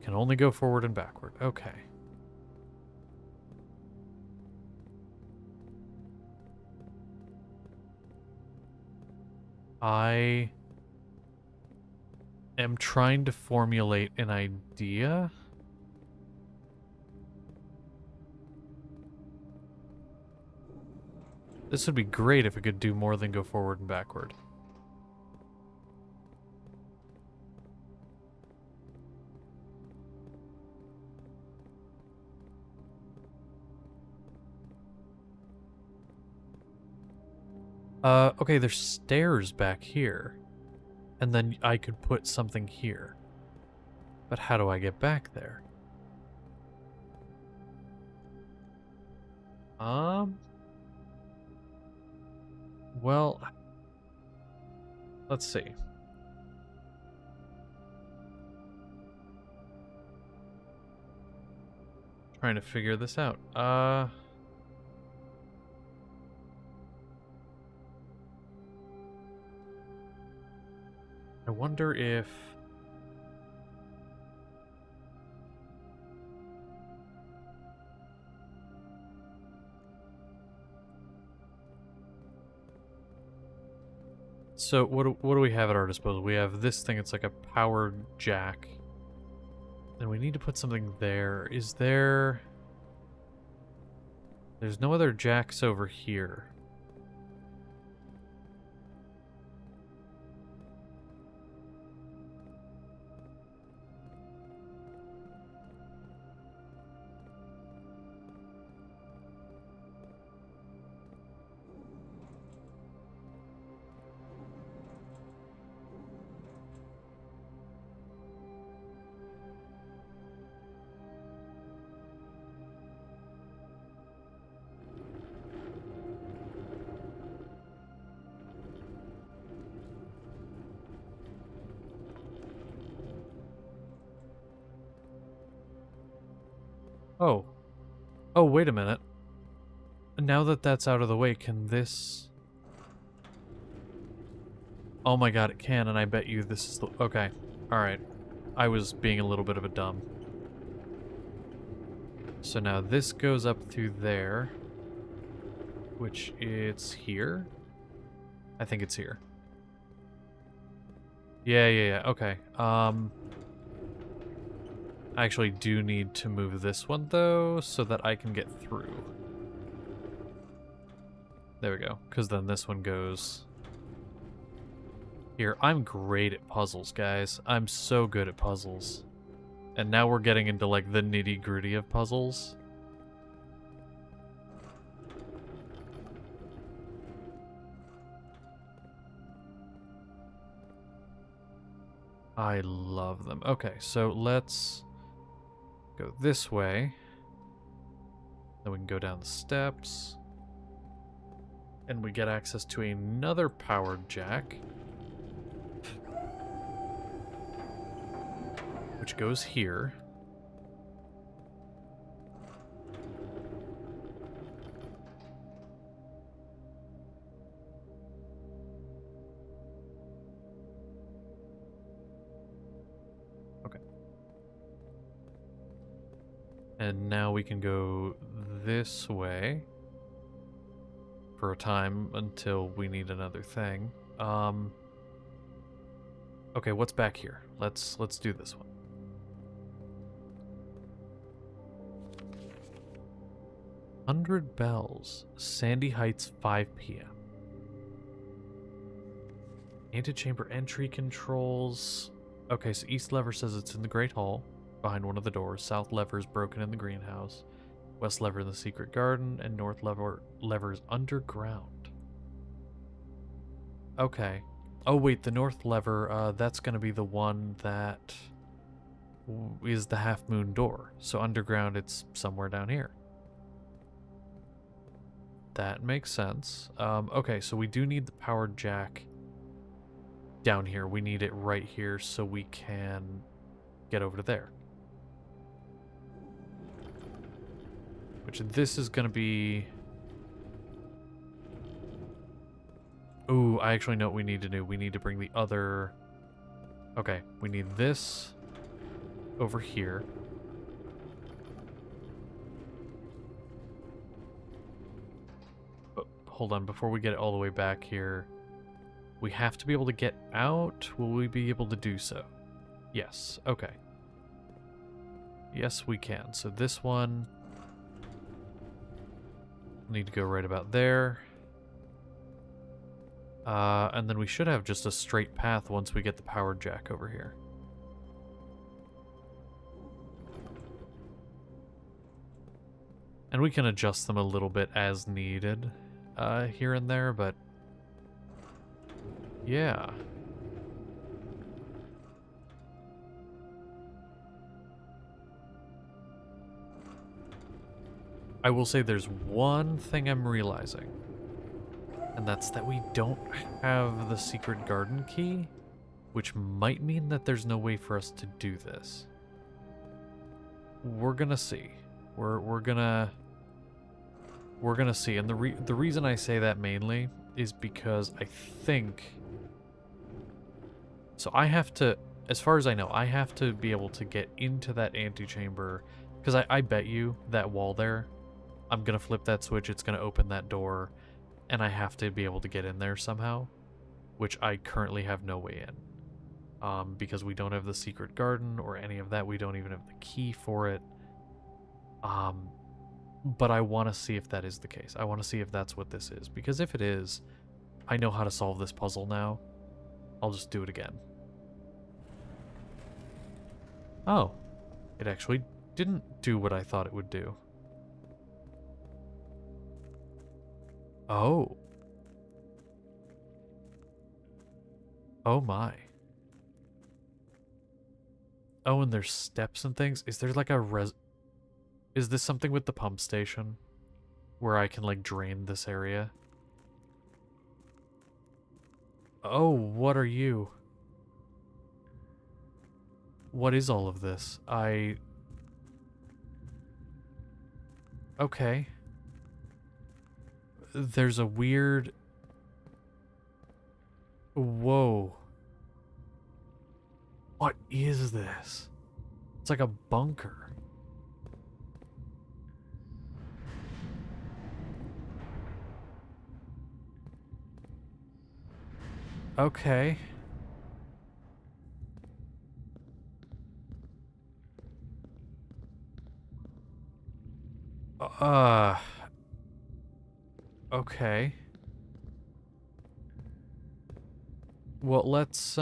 A: Can only go forward and backward. Okay. I am trying to formulate an idea. This would be great if it could do more than go forward and backward. Okay, there's stairs back here. And then I could put something here. But how do I get back there? Well, let's see. Trying to figure this out. wonder if... So what do we have at our disposal? We have this thing, it's like a powered jack. And we need to put something there. Is there... There's no other jacks over here. Oh. Oh, wait a minute. Now that that's out of the way, can this... Oh my god, it can, and I bet you this is the... Okay. Alright. I was being a little bit of a dumb. So now this goes up through there. Which it's here? I think it's here. Yeah. Okay. I actually do need to move this one, though, so that I can get through. There we go, because then this one goes... Here, I'm great at puzzles, guys. I'm so good at puzzles. And now we're getting into, like, the nitty-gritty of puzzles. I love them. Okay, so let's go this way. Then we can go down the steps. And we get access to another powered jack. Which goes here. Okay. And now we can go this way for a time until we need another thing. Okay, what's back here? Let's do this one. "100 bells, Sandy Heights, 5 p.m. Antechamber entry controls. Okay, so east lever says it's in the Great Hall, behind one of the doors. South lever is broken in the greenhouse. West lever in the secret garden, and north lever is underground. Okay. Oh wait, the north lever, that's gonna be the one that is the half moon door. So underground, it's somewhere down here. That makes sense. Okay, so we do need the powered jack down here. We need it right here so we can get over to there. Which this is going to be... Ooh, I actually know what we need to do. We need to bring the other... Okay, we need this over here. Hold on, before we get it all the way back here, we have to be able to get out. Will we be able to do so? Yes, okay. Yes, we can. So this one... need to go right about there. And then we should have just a straight path once we get the powered jack over here. And we can adjust them a little bit as needed. Here and there, but yeah. I will say there's one thing I'm realizing, and that's that we don't have the secret garden key, which might mean that there's no way for us to do this. We're gonna see. We're gonna see, and the reason I say that mainly is because I think... So I have to, as far as I know, I have to be able to get into that antechamber, because I bet you that wall there, I'm going to flip that switch, it's going to open that door, and I have to be able to get in there somehow, which I currently have no way in. Because we don't have the secret garden or any of that. We don't even have the key for it. But I want to see if that is the case. I want to see if that's what this is. Because if it is, I know how to solve this puzzle now. I'll just do it again. Oh. It actually didn't do what I thought it would do. Oh. Oh my. Oh, and there's steps and things. Is there like a Is this something with the pump station? Where I can like drain this area? Oh, what are you? What is all of this? Okay. There's a weird... Whoa. What is this? It's like a bunker. Okay. Okay. Well, let's,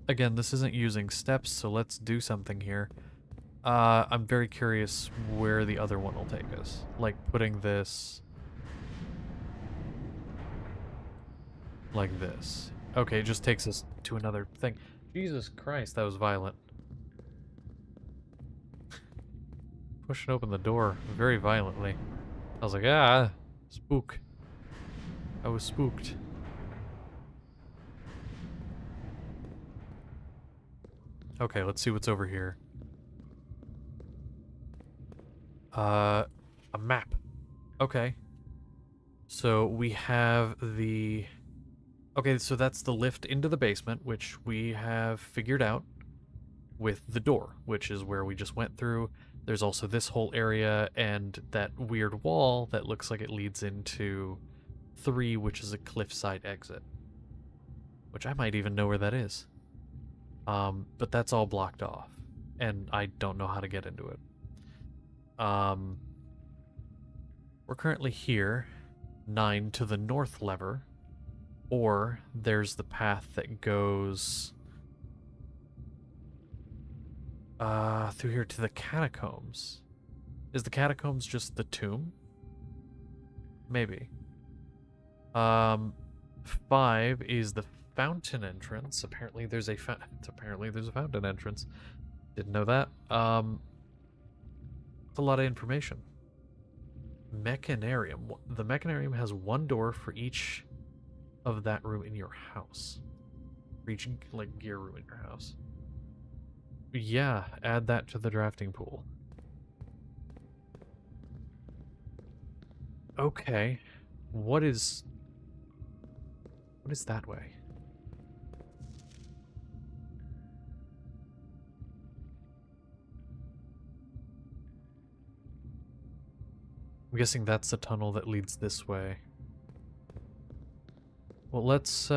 A: again, this isn't using steps, so let's do something here. I'm very curious where the other one will take us. Like, putting this... like this. Okay, it just takes us to another thing. Jesus Christ, that was violent. Pushing open the door very violently. I was like, ah, spook. I was spooked. Okay, let's see what's over here. A map. Okay. So we have the... Okay, so that's the lift into the basement, which we have figured out with the door, which is where we just went through. There's also this whole area and that weird wall that looks like it leads into 3, which is a cliffside exit. Which I might even know where that is. But that's all blocked off, and I don't know how to get into it. We're currently here, 9 to the north lever, or there's the path that goes through here to the catacombs. Is the catacombs just the tomb? Maybe. 5 is the fountain entrance. Apparently there's a fountain entrance. Didn't know that. It's a lot of information. Mechanarium. The mechanarium has 1 door for each of that room in your house. For each, like, gear room in your house. Yeah, add that to the drafting pool. Okay. What is that way? I'm guessing that's the tunnel that leads this way. Well, let's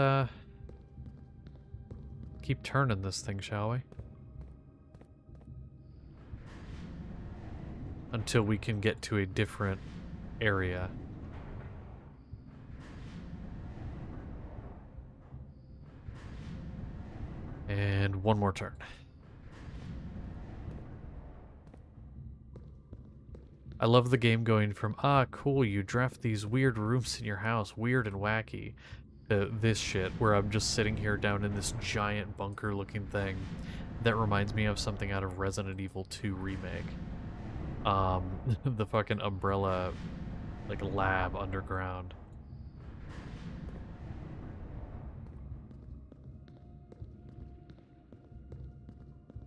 A: keep turning this thing, shall we? Until we can get to a different area. And 1 more turn. I love the game going from, ah, cool, you draft these weird rooms in your house, weird and wacky, to this shit, where I'm just sitting here down in this giant bunker-looking thing that reminds me of something out of Resident Evil 2 Remake. The fucking umbrella, like, lab underground.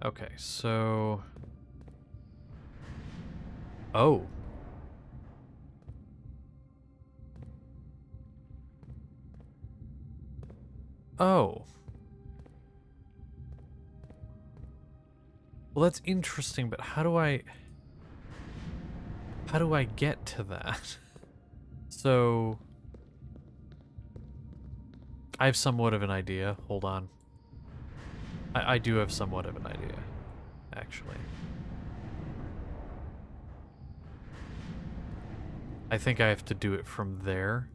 A: Okay, so... Oh. Oh. Well, that's interesting, but how do I get to that? So I have somewhat of an idea. Hold on. I do have somewhat of an idea, actually. I think I have to do it from there.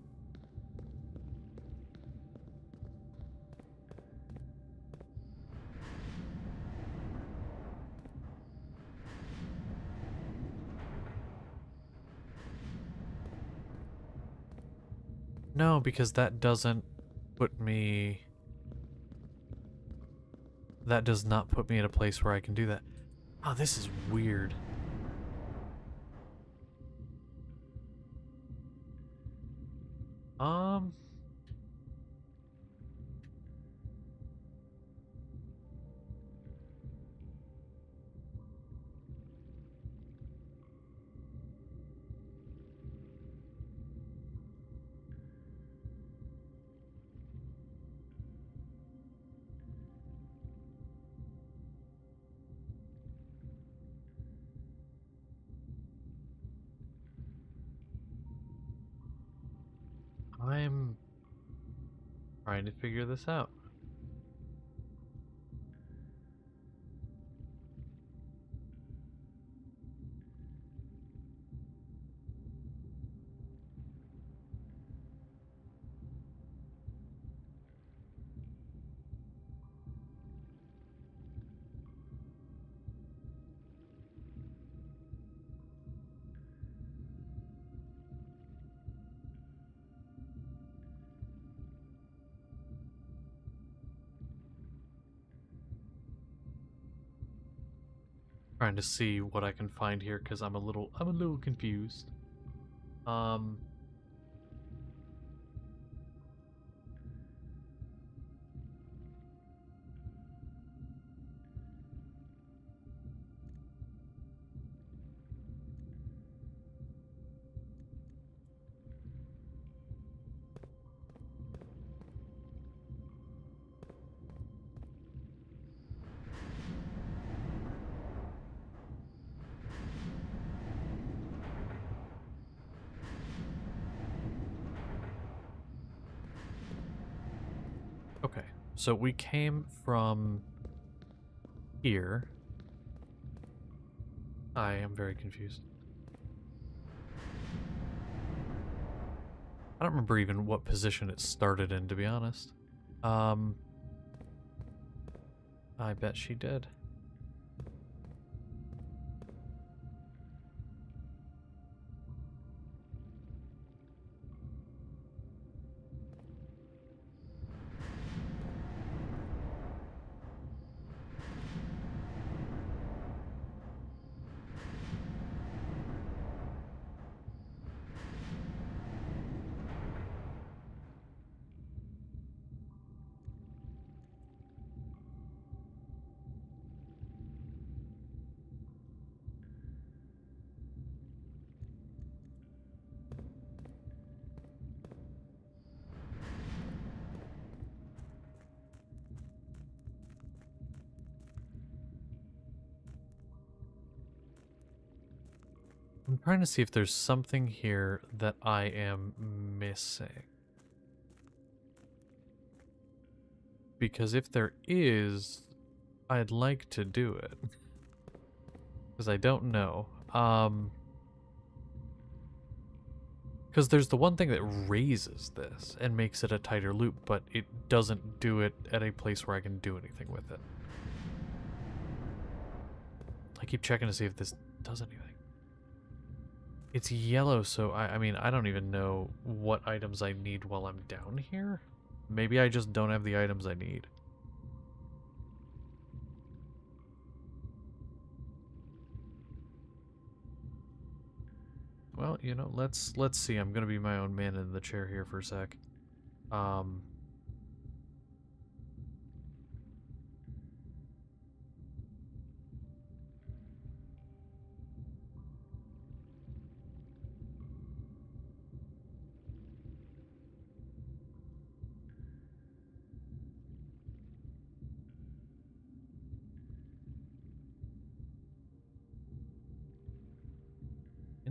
A: No, because that doesn't put me... That does not put me in a place where I can do that. Oh, this is weird. Um... I'm trying to figure this out. Trying to see what I can find here because I'm a little confused. Um... Okay, so we came from here. I am very confused. I don't remember even what position it started in, to be honest. I bet she did. I'm trying to see if there's something here that I am missing. Because if there is, I'd like to do it. Because I don't know. Because there's the one thing that raises this and makes it a tighter loop, but it doesn't do it at a place where I can do anything with it. I keep checking to see if this does anything. It's yellow, so I mean, I don't even know what items I need while I'm down here. Maybe I just don't have the items I need. Well, you know, let's see. I'm gonna be my own man in the chair here for a sec.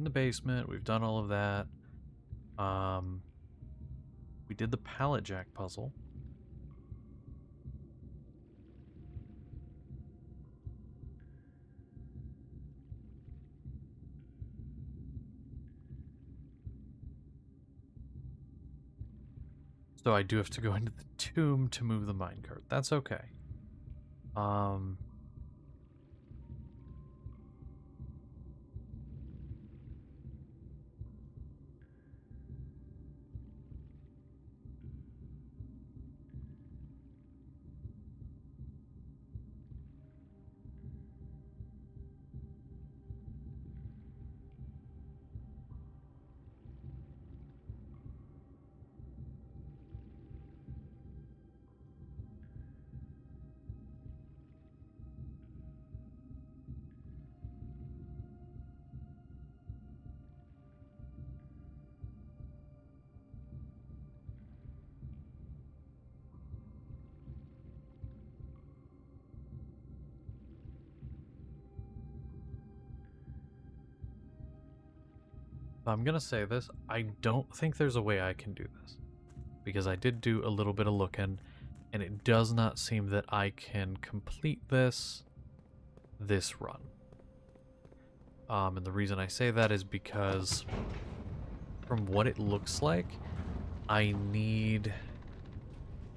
A: in the basement. We've done all of that. We did the pallet jack puzzle. So I do have to go into the tomb to move the minecart. That's okay. I'm gonna say this. I don't think there's a way I can do this. Because I did do a little bit of looking, and it does not seem that I can complete this run. And the reason I say that is because from what it looks like, I need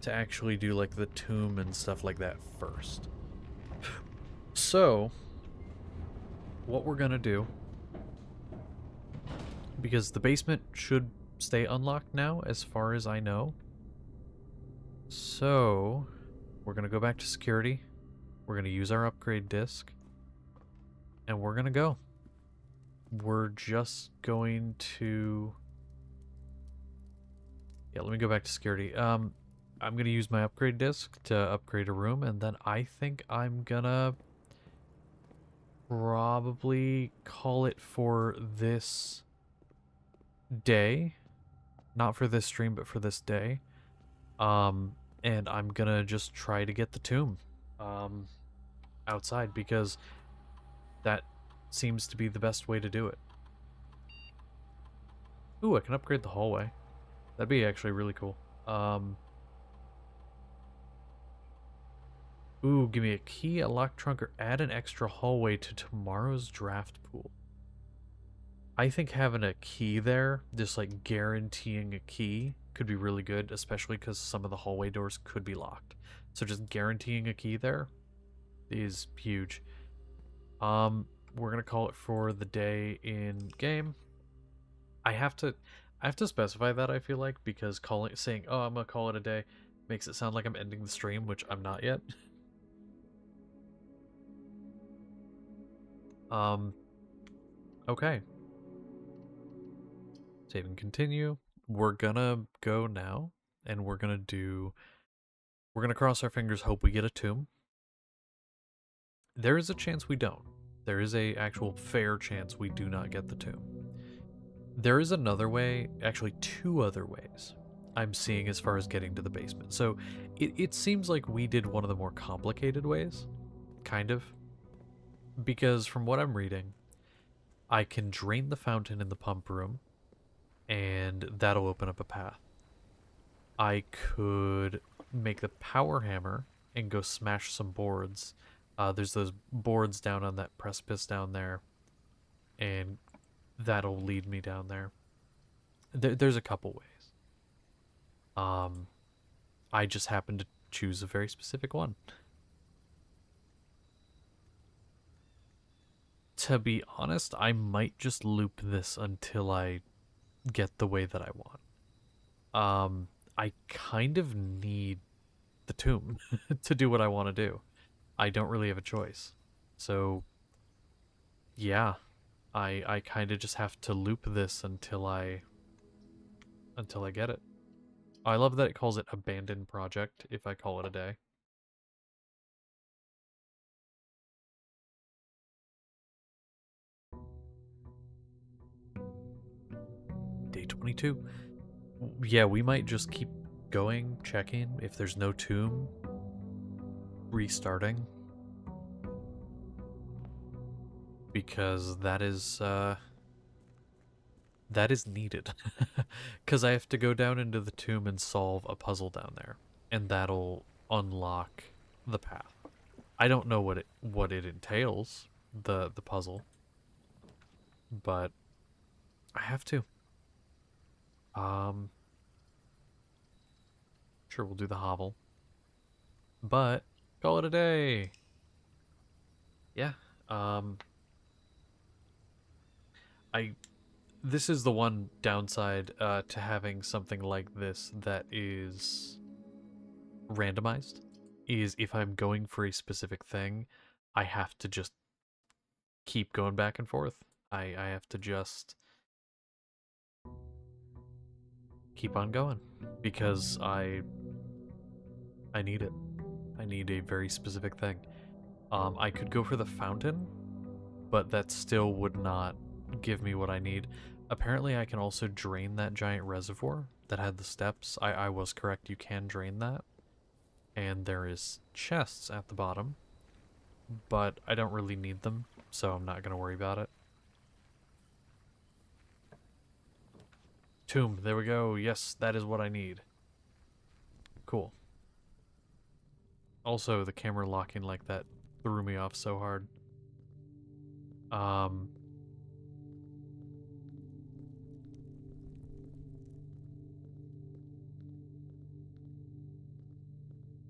A: to actually do like the tomb and stuff like that first. So, what we're gonna do, because the basement should stay unlocked now as far as I know. So, we're gonna go back to security. We're gonna use our upgrade disc. And we're gonna go. We're just going to... Yeah, let me go back to security. I'm gonna use my upgrade disc to upgrade a room, and then I think I'm gonna probably call it for this day. Not for this stream, but for this day. And I'm gonna just try to get the tomb outside, because that seems to be the best way to do it. Ooh, I can upgrade the hallway. That'd be actually really cool. Ooh, give me a key, a lock trunk, or add an extra hallway to tomorrow's draft pool. I think having a key there, just like guaranteeing a key, could be really good, especially because some of the hallway doors could be locked. So just guaranteeing a key there is huge. We're gonna call it for the day in game. I have to specify that, I feel like, because saying, oh, I'm gonna call it a day makes it sound like I'm ending the stream, which I'm not yet. Okay. Save and continue. We're gonna go now, and we're gonna cross our fingers, hope we get a tomb. There is a chance we don't. There is a actual fair chance we do not get the tomb. There is another way, actually two other ways I'm seeing as far as getting to the basement. So it seems like we did one of the more complicated ways, kind of. Because from what I'm reading, I can drain the fountain in the pump room, and that'll open up a path. I could make the power hammer and go smash some boards. There's those boards down on that precipice down there, and that'll lead me down there. There's a couple ways. I just happened to choose a very specific one. To be honest, I might just loop this until I get the way that I want. I kind of need the tomb to do what I want to do. I don't really have a choice. So, yeah, I kind of just have to loop this until I get it. I love that it calls it abandoned project if I call it a day. Day 22. Yeah, we might just keep going, checking. If there's no tomb, restarting. Because that is That is needed. Because I have to go down into the tomb and solve a puzzle down there. And that'll unlock the path. I don't know what it entails, the puzzle. But I have to. Sure, we'll do the hovel. But call it a day. Yeah. This is the one downside to having something like this that is randomized, is if I'm going for a specific thing, I have to just keep going back and forth. I have to just keep on going because I need it. I need a very specific thing. I could go for the fountain, but that still would not give me what I need. Apparently I can also drain that giant reservoir that had the steps. I was correct, you can drain that. And there is chests at the bottom, but I don't really need them, so I'm not going to worry about it. Tomb, there we go. Yes, that is what I need. Cool. Also, the camera locking like that threw me off so hard.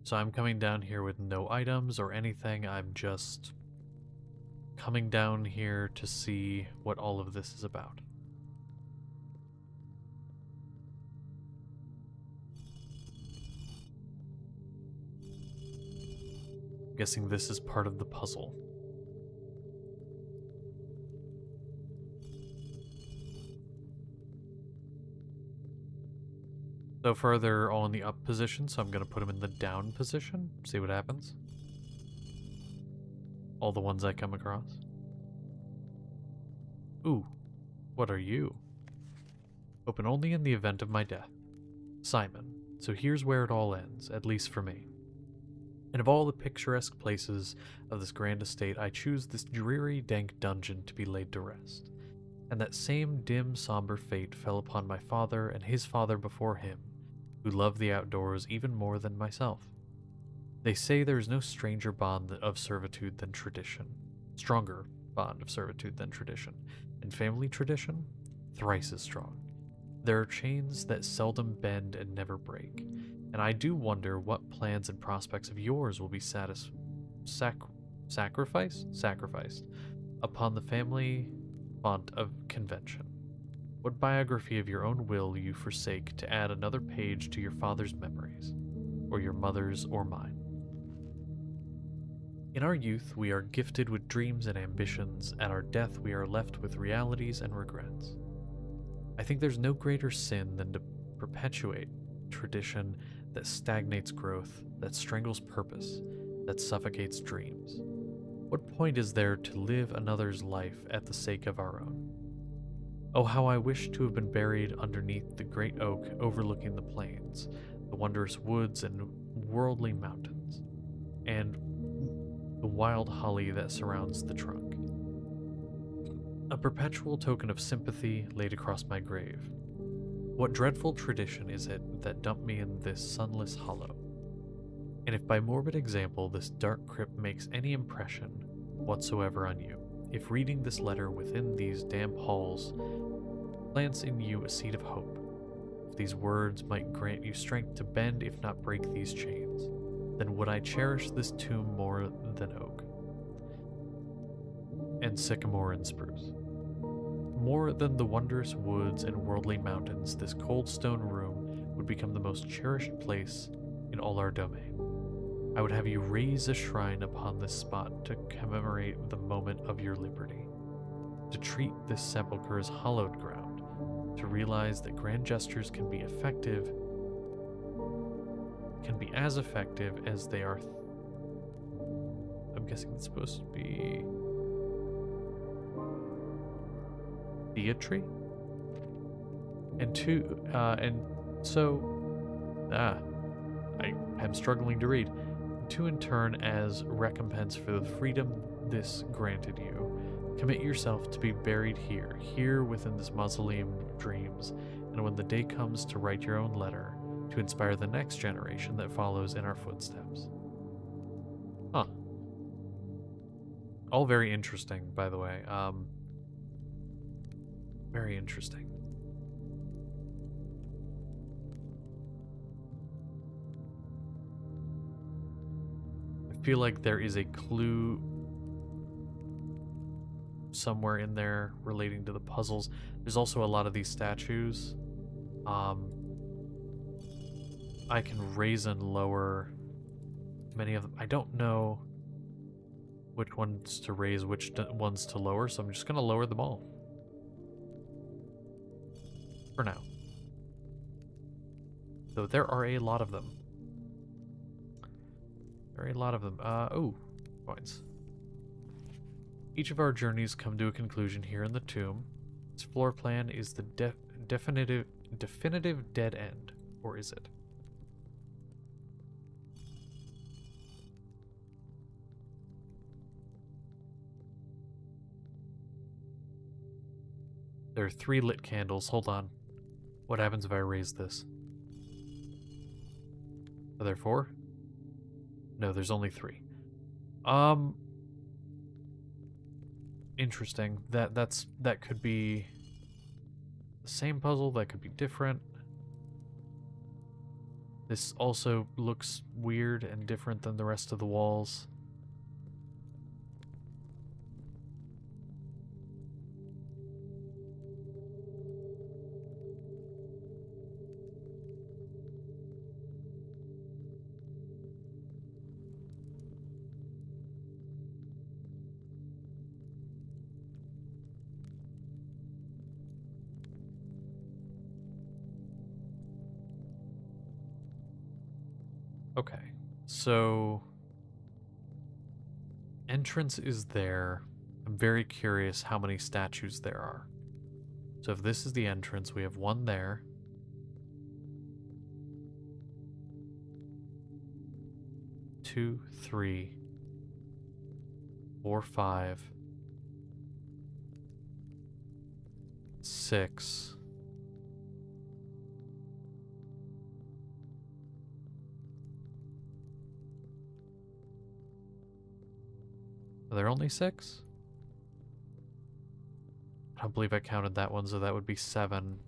A: So I'm coming down here with no items or anything. I'm just coming down here to see what all of this is about. I'm guessing this is part of the puzzle. So far they're all in the up position, so I'm going to put them in the down position, see what happens. All the ones I come across. Ooh, what are you? Open only in the event of my death. Simon. So here's where it all ends, at least for me. And of all the picturesque places of this grand estate, I choose this dreary, dank dungeon to be laid to rest. And that same dim, somber fate fell upon my father and his father before him, who loved the outdoors even more than myself. They say there is no stranger bond of servitude than tradition, stronger bond of servitude than tradition, and family tradition, thrice as strong. There are chains that seldom bend and never break, and I do wonder what plans and prospects of yours will be sacrificed upon the family font of convention. What biography of your own will you forsake to add another page to your father's memories, or your mother's or mine? In our youth, we are gifted with dreams and ambitions. At our death, we are left with realities and regrets. I think there's no greater sin than to perpetuate tradition that stagnates growth, that strangles purpose, that suffocates dreams. What point is there to live another's life at the sake of our own? Oh, how I wish to have been buried underneath the great oak overlooking the plains, the wondrous woods and worldly mountains, and the wild holly that surrounds the trunk. A perpetual token of sympathy laid across my grave. What dreadful tradition is it that dumped me in this sunless hollow? And if by morbid example this dark crypt makes any impression whatsoever on you, if reading this letter within these damp halls plants in you a seed of hope, if these words might grant you strength to bend if not break these chains, then would I cherish this tomb more than oak, and sycamore and spruce. More than the wondrous woods and worldly mountains, this cold stone room would become the most cherished place in all our domain. I would have you raise a shrine upon this spot to commemorate the moment of your liberty, to treat this sepulchre as hallowed ground, to realize that grand gestures can be as effective as they are. I'm guessing it's supposed to be theatry, I am struggling to read. To in turn as recompense for the freedom this granted you, Commit yourself to be buried here, here within this mausoleum of dreams, and when the day comes to write your own letter, to inspire the next generation that follows in our footsteps. Huh. All very interesting, by the way. Very interesting. I feel like there is a clue somewhere in there relating to the puzzles. There's also a lot of these statues. I can raise and lower many of them. I don't know which ones to raise, which ones to lower, so I'm just going to lower them all. For now. Though there are a lot of them. Very a lot of them. Oh, coins. Each of our journeys come to a conclusion here in the tomb. Its floor plan is the definitive dead end, or is it? There are 3 lit candles. Hold on. What happens if I raise this? Are there 4? No, there's only 3. Interesting. That could be the same puzzle, that could be different. This also looks weird and different than the rest of the walls. Okay, so entrance is there. I'm very curious how many statues there are. So if this is the entrance, we have 1 there. 2, 3, 4, 5, 6. Are there only 6? I don't believe I counted that one, so that would be 7.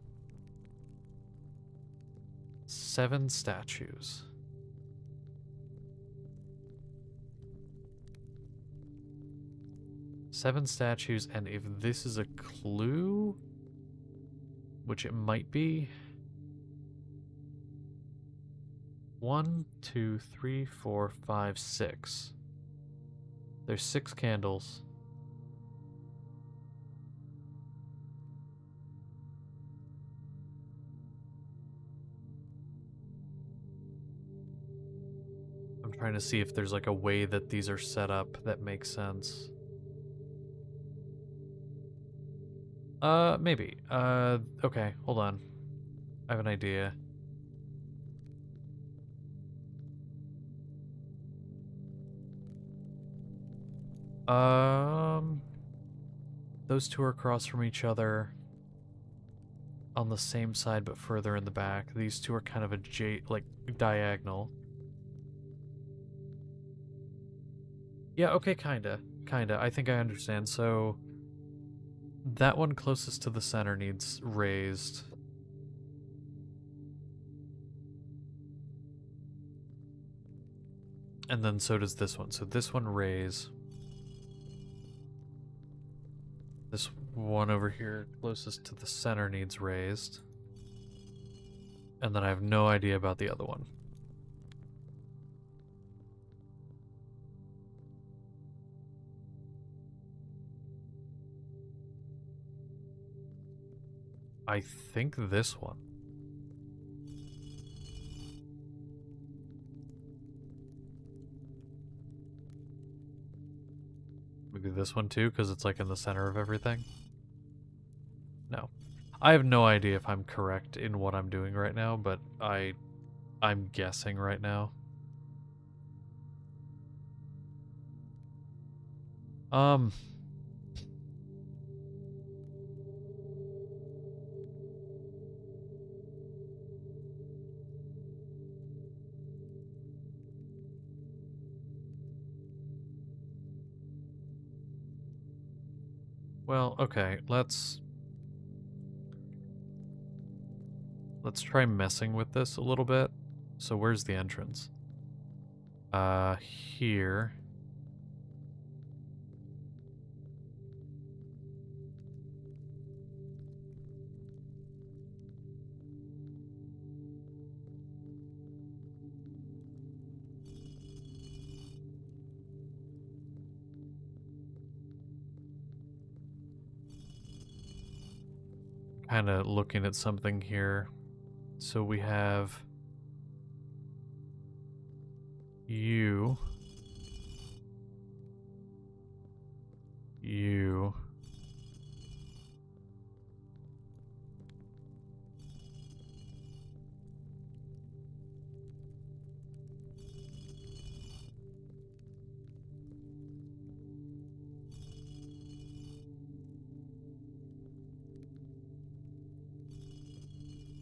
A: 7 statues. Seven statues, and if this is a clue, which it might be. 1, 2, 3, 4, 5, 6. There's 6 candles. I'm trying to see if there's like a way that these are set up that makes sense. Maybe. Okay, hold on. I have an idea. Those 2 are across from each other on the same side but further in the back. These 2 are kind of like diagonal. Yeah, okay, kinda. I think I understand. So that one closest to the center needs raised. And then so does this one. So this one raise. This one over here closest to the center needs raised. And then I have no idea about the other one. I think this one. Maybe this one too, because it's like in the center of everything. No. I have no idea if I'm correct in what I'm doing right now, but I'm guessing right now. Well, okay, let's try messing with this a little bit. So where's the entrance? Here. Kind of looking at something here. So we have you. You.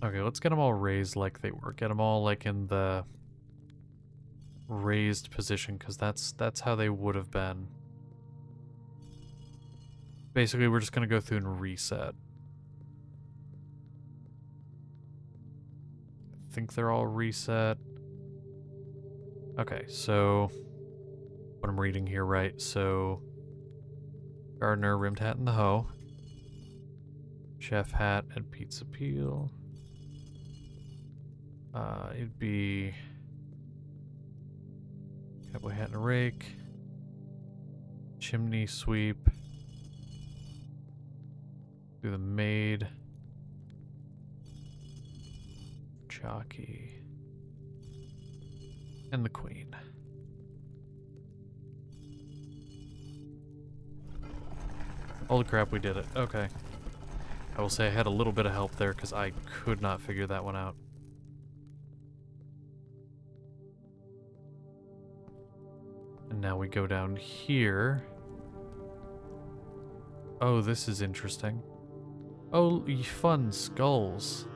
A: Okay, let's get them all raised like they were. Get them all like in the raised position, because that's how they would have been. Basically, we're just gonna go through and reset. I think they're all reset. Okay, so what I'm reading here, right? So gardener, rimmed hat, and the hoe. Chef hat and pizza peel. It'd be cowboy hat and a rake. Chimney sweep. Do the maid. Jockey. And the queen. Holy crap, we did it. Okay. I will say I had a little bit of help there because I could not figure that one out. And now we go down here. Oh, this is interesting. Oh, fun skulls.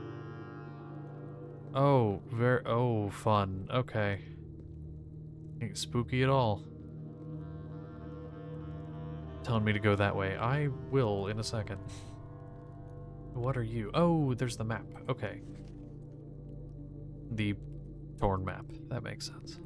A: Oh, fun. Okay. Ain't spooky at all. Telling me to go that way. I will in a second. What are you? Oh, there's the map. Okay. The torn map. That makes sense.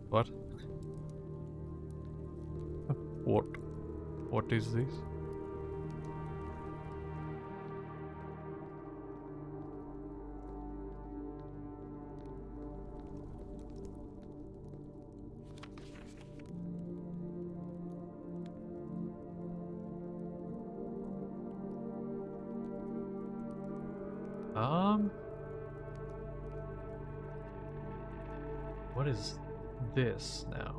A: What? What? What is this? What is this now?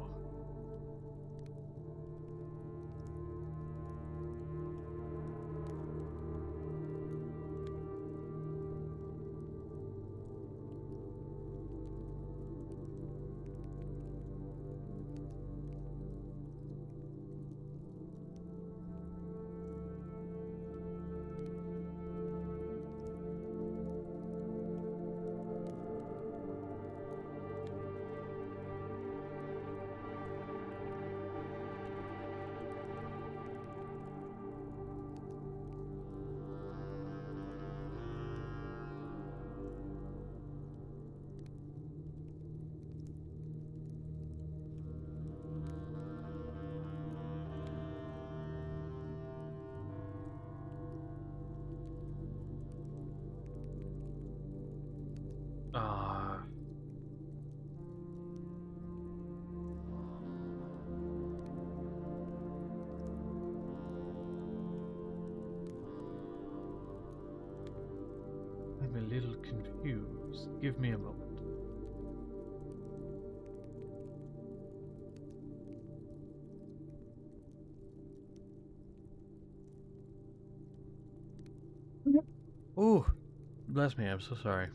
A: I'm a little confused. Give me a moment. Ooh, bless me, I'm so sorry.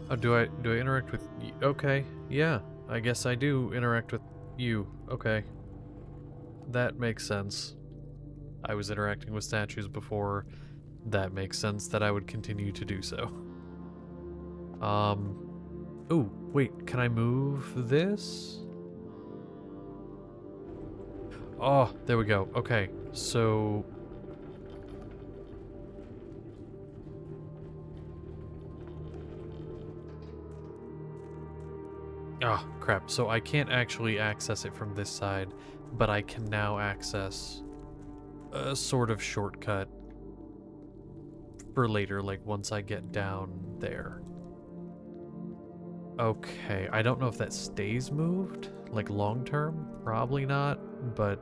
A: Oh, do I interact with you? Okay, yeah, I guess I do interact with you. Okay, that makes sense. I was interacting with statues before. That makes sense that I would continue to do so. Um, ooh, wait, can I move this? Oh, there we go. Okay, so... Oh, crap. So I can't actually access it from this side, but I can now access a sort of shortcut for later, like once I get down there. Okay, I don't know if that stays moved, like long term. Probably not, but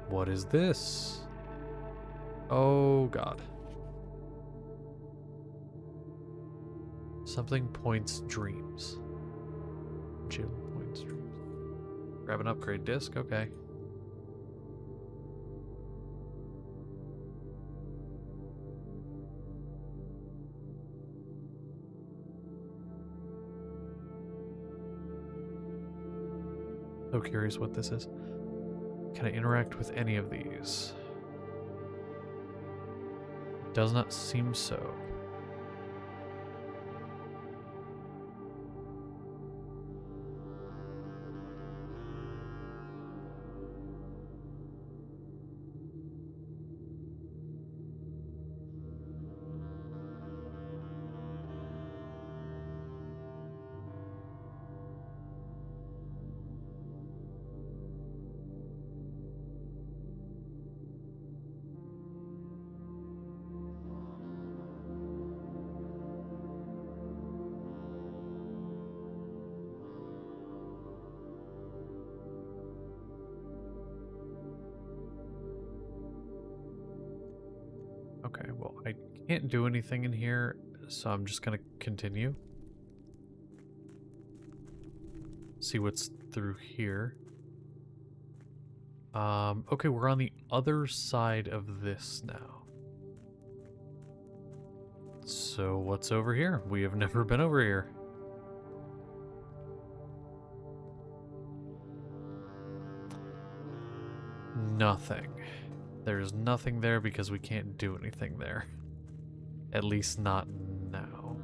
A: what is this? Oh god. Something points dreams. Jim points dreams. Grab an upgrade disc, okay. So curious what this is. Can I interact with any of these? Does not seem so. Okay, well, I can't do anything in here, so I'm just gonna continue. See what's through here. Okay, we're on the other side of this now. So what's over here? We have never been over here. Nothing. There's nothing there because we can't do anything there. At least not now.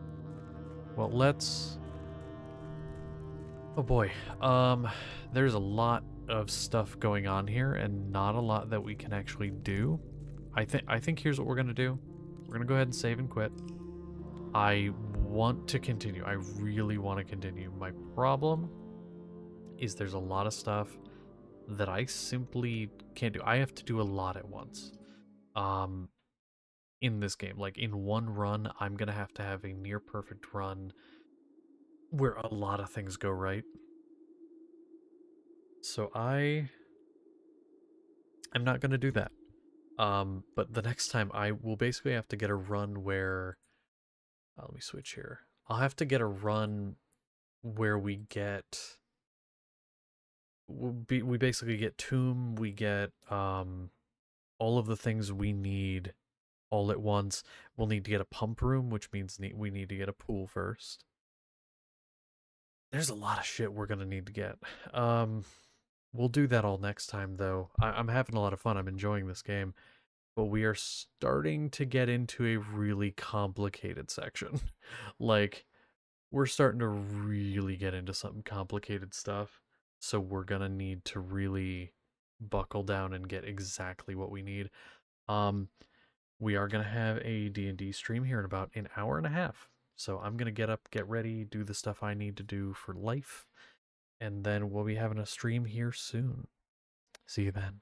A: Well, let's... Oh boy. There's a lot of stuff going on here and not a lot that we can actually do. I think here's what we're gonna do. We're gonna go ahead and save and quit. I want to continue. I really want to continue. My problem is there's a lot of stuff that I simply can't do. I have to do a lot at once. In this game, like in one run, I'm gonna have to have a near perfect run where a lot of things go right. So I'm not gonna do that. But the next time I will basically have to get a run where let me switch here. I'll have to get a run where we basically get tomb, we get all of the things we need all at once. We'll need to get a pump room, which means we need to get a pool first. There's a lot of shit we're gonna need to get. We'll do that all next time, though. I'm having a lot of fun. I'm enjoying this game. But we are starting to get into a really complicated section. Like, we're starting to really get into some complicated stuff. So we're gonna need to really buckle down and get exactly what we need. We are gonna have a D&D stream here in about an hour and a half. So I'm gonna get up, get ready, do the stuff I need to do for life, and then we'll be having a stream here soon. See you then.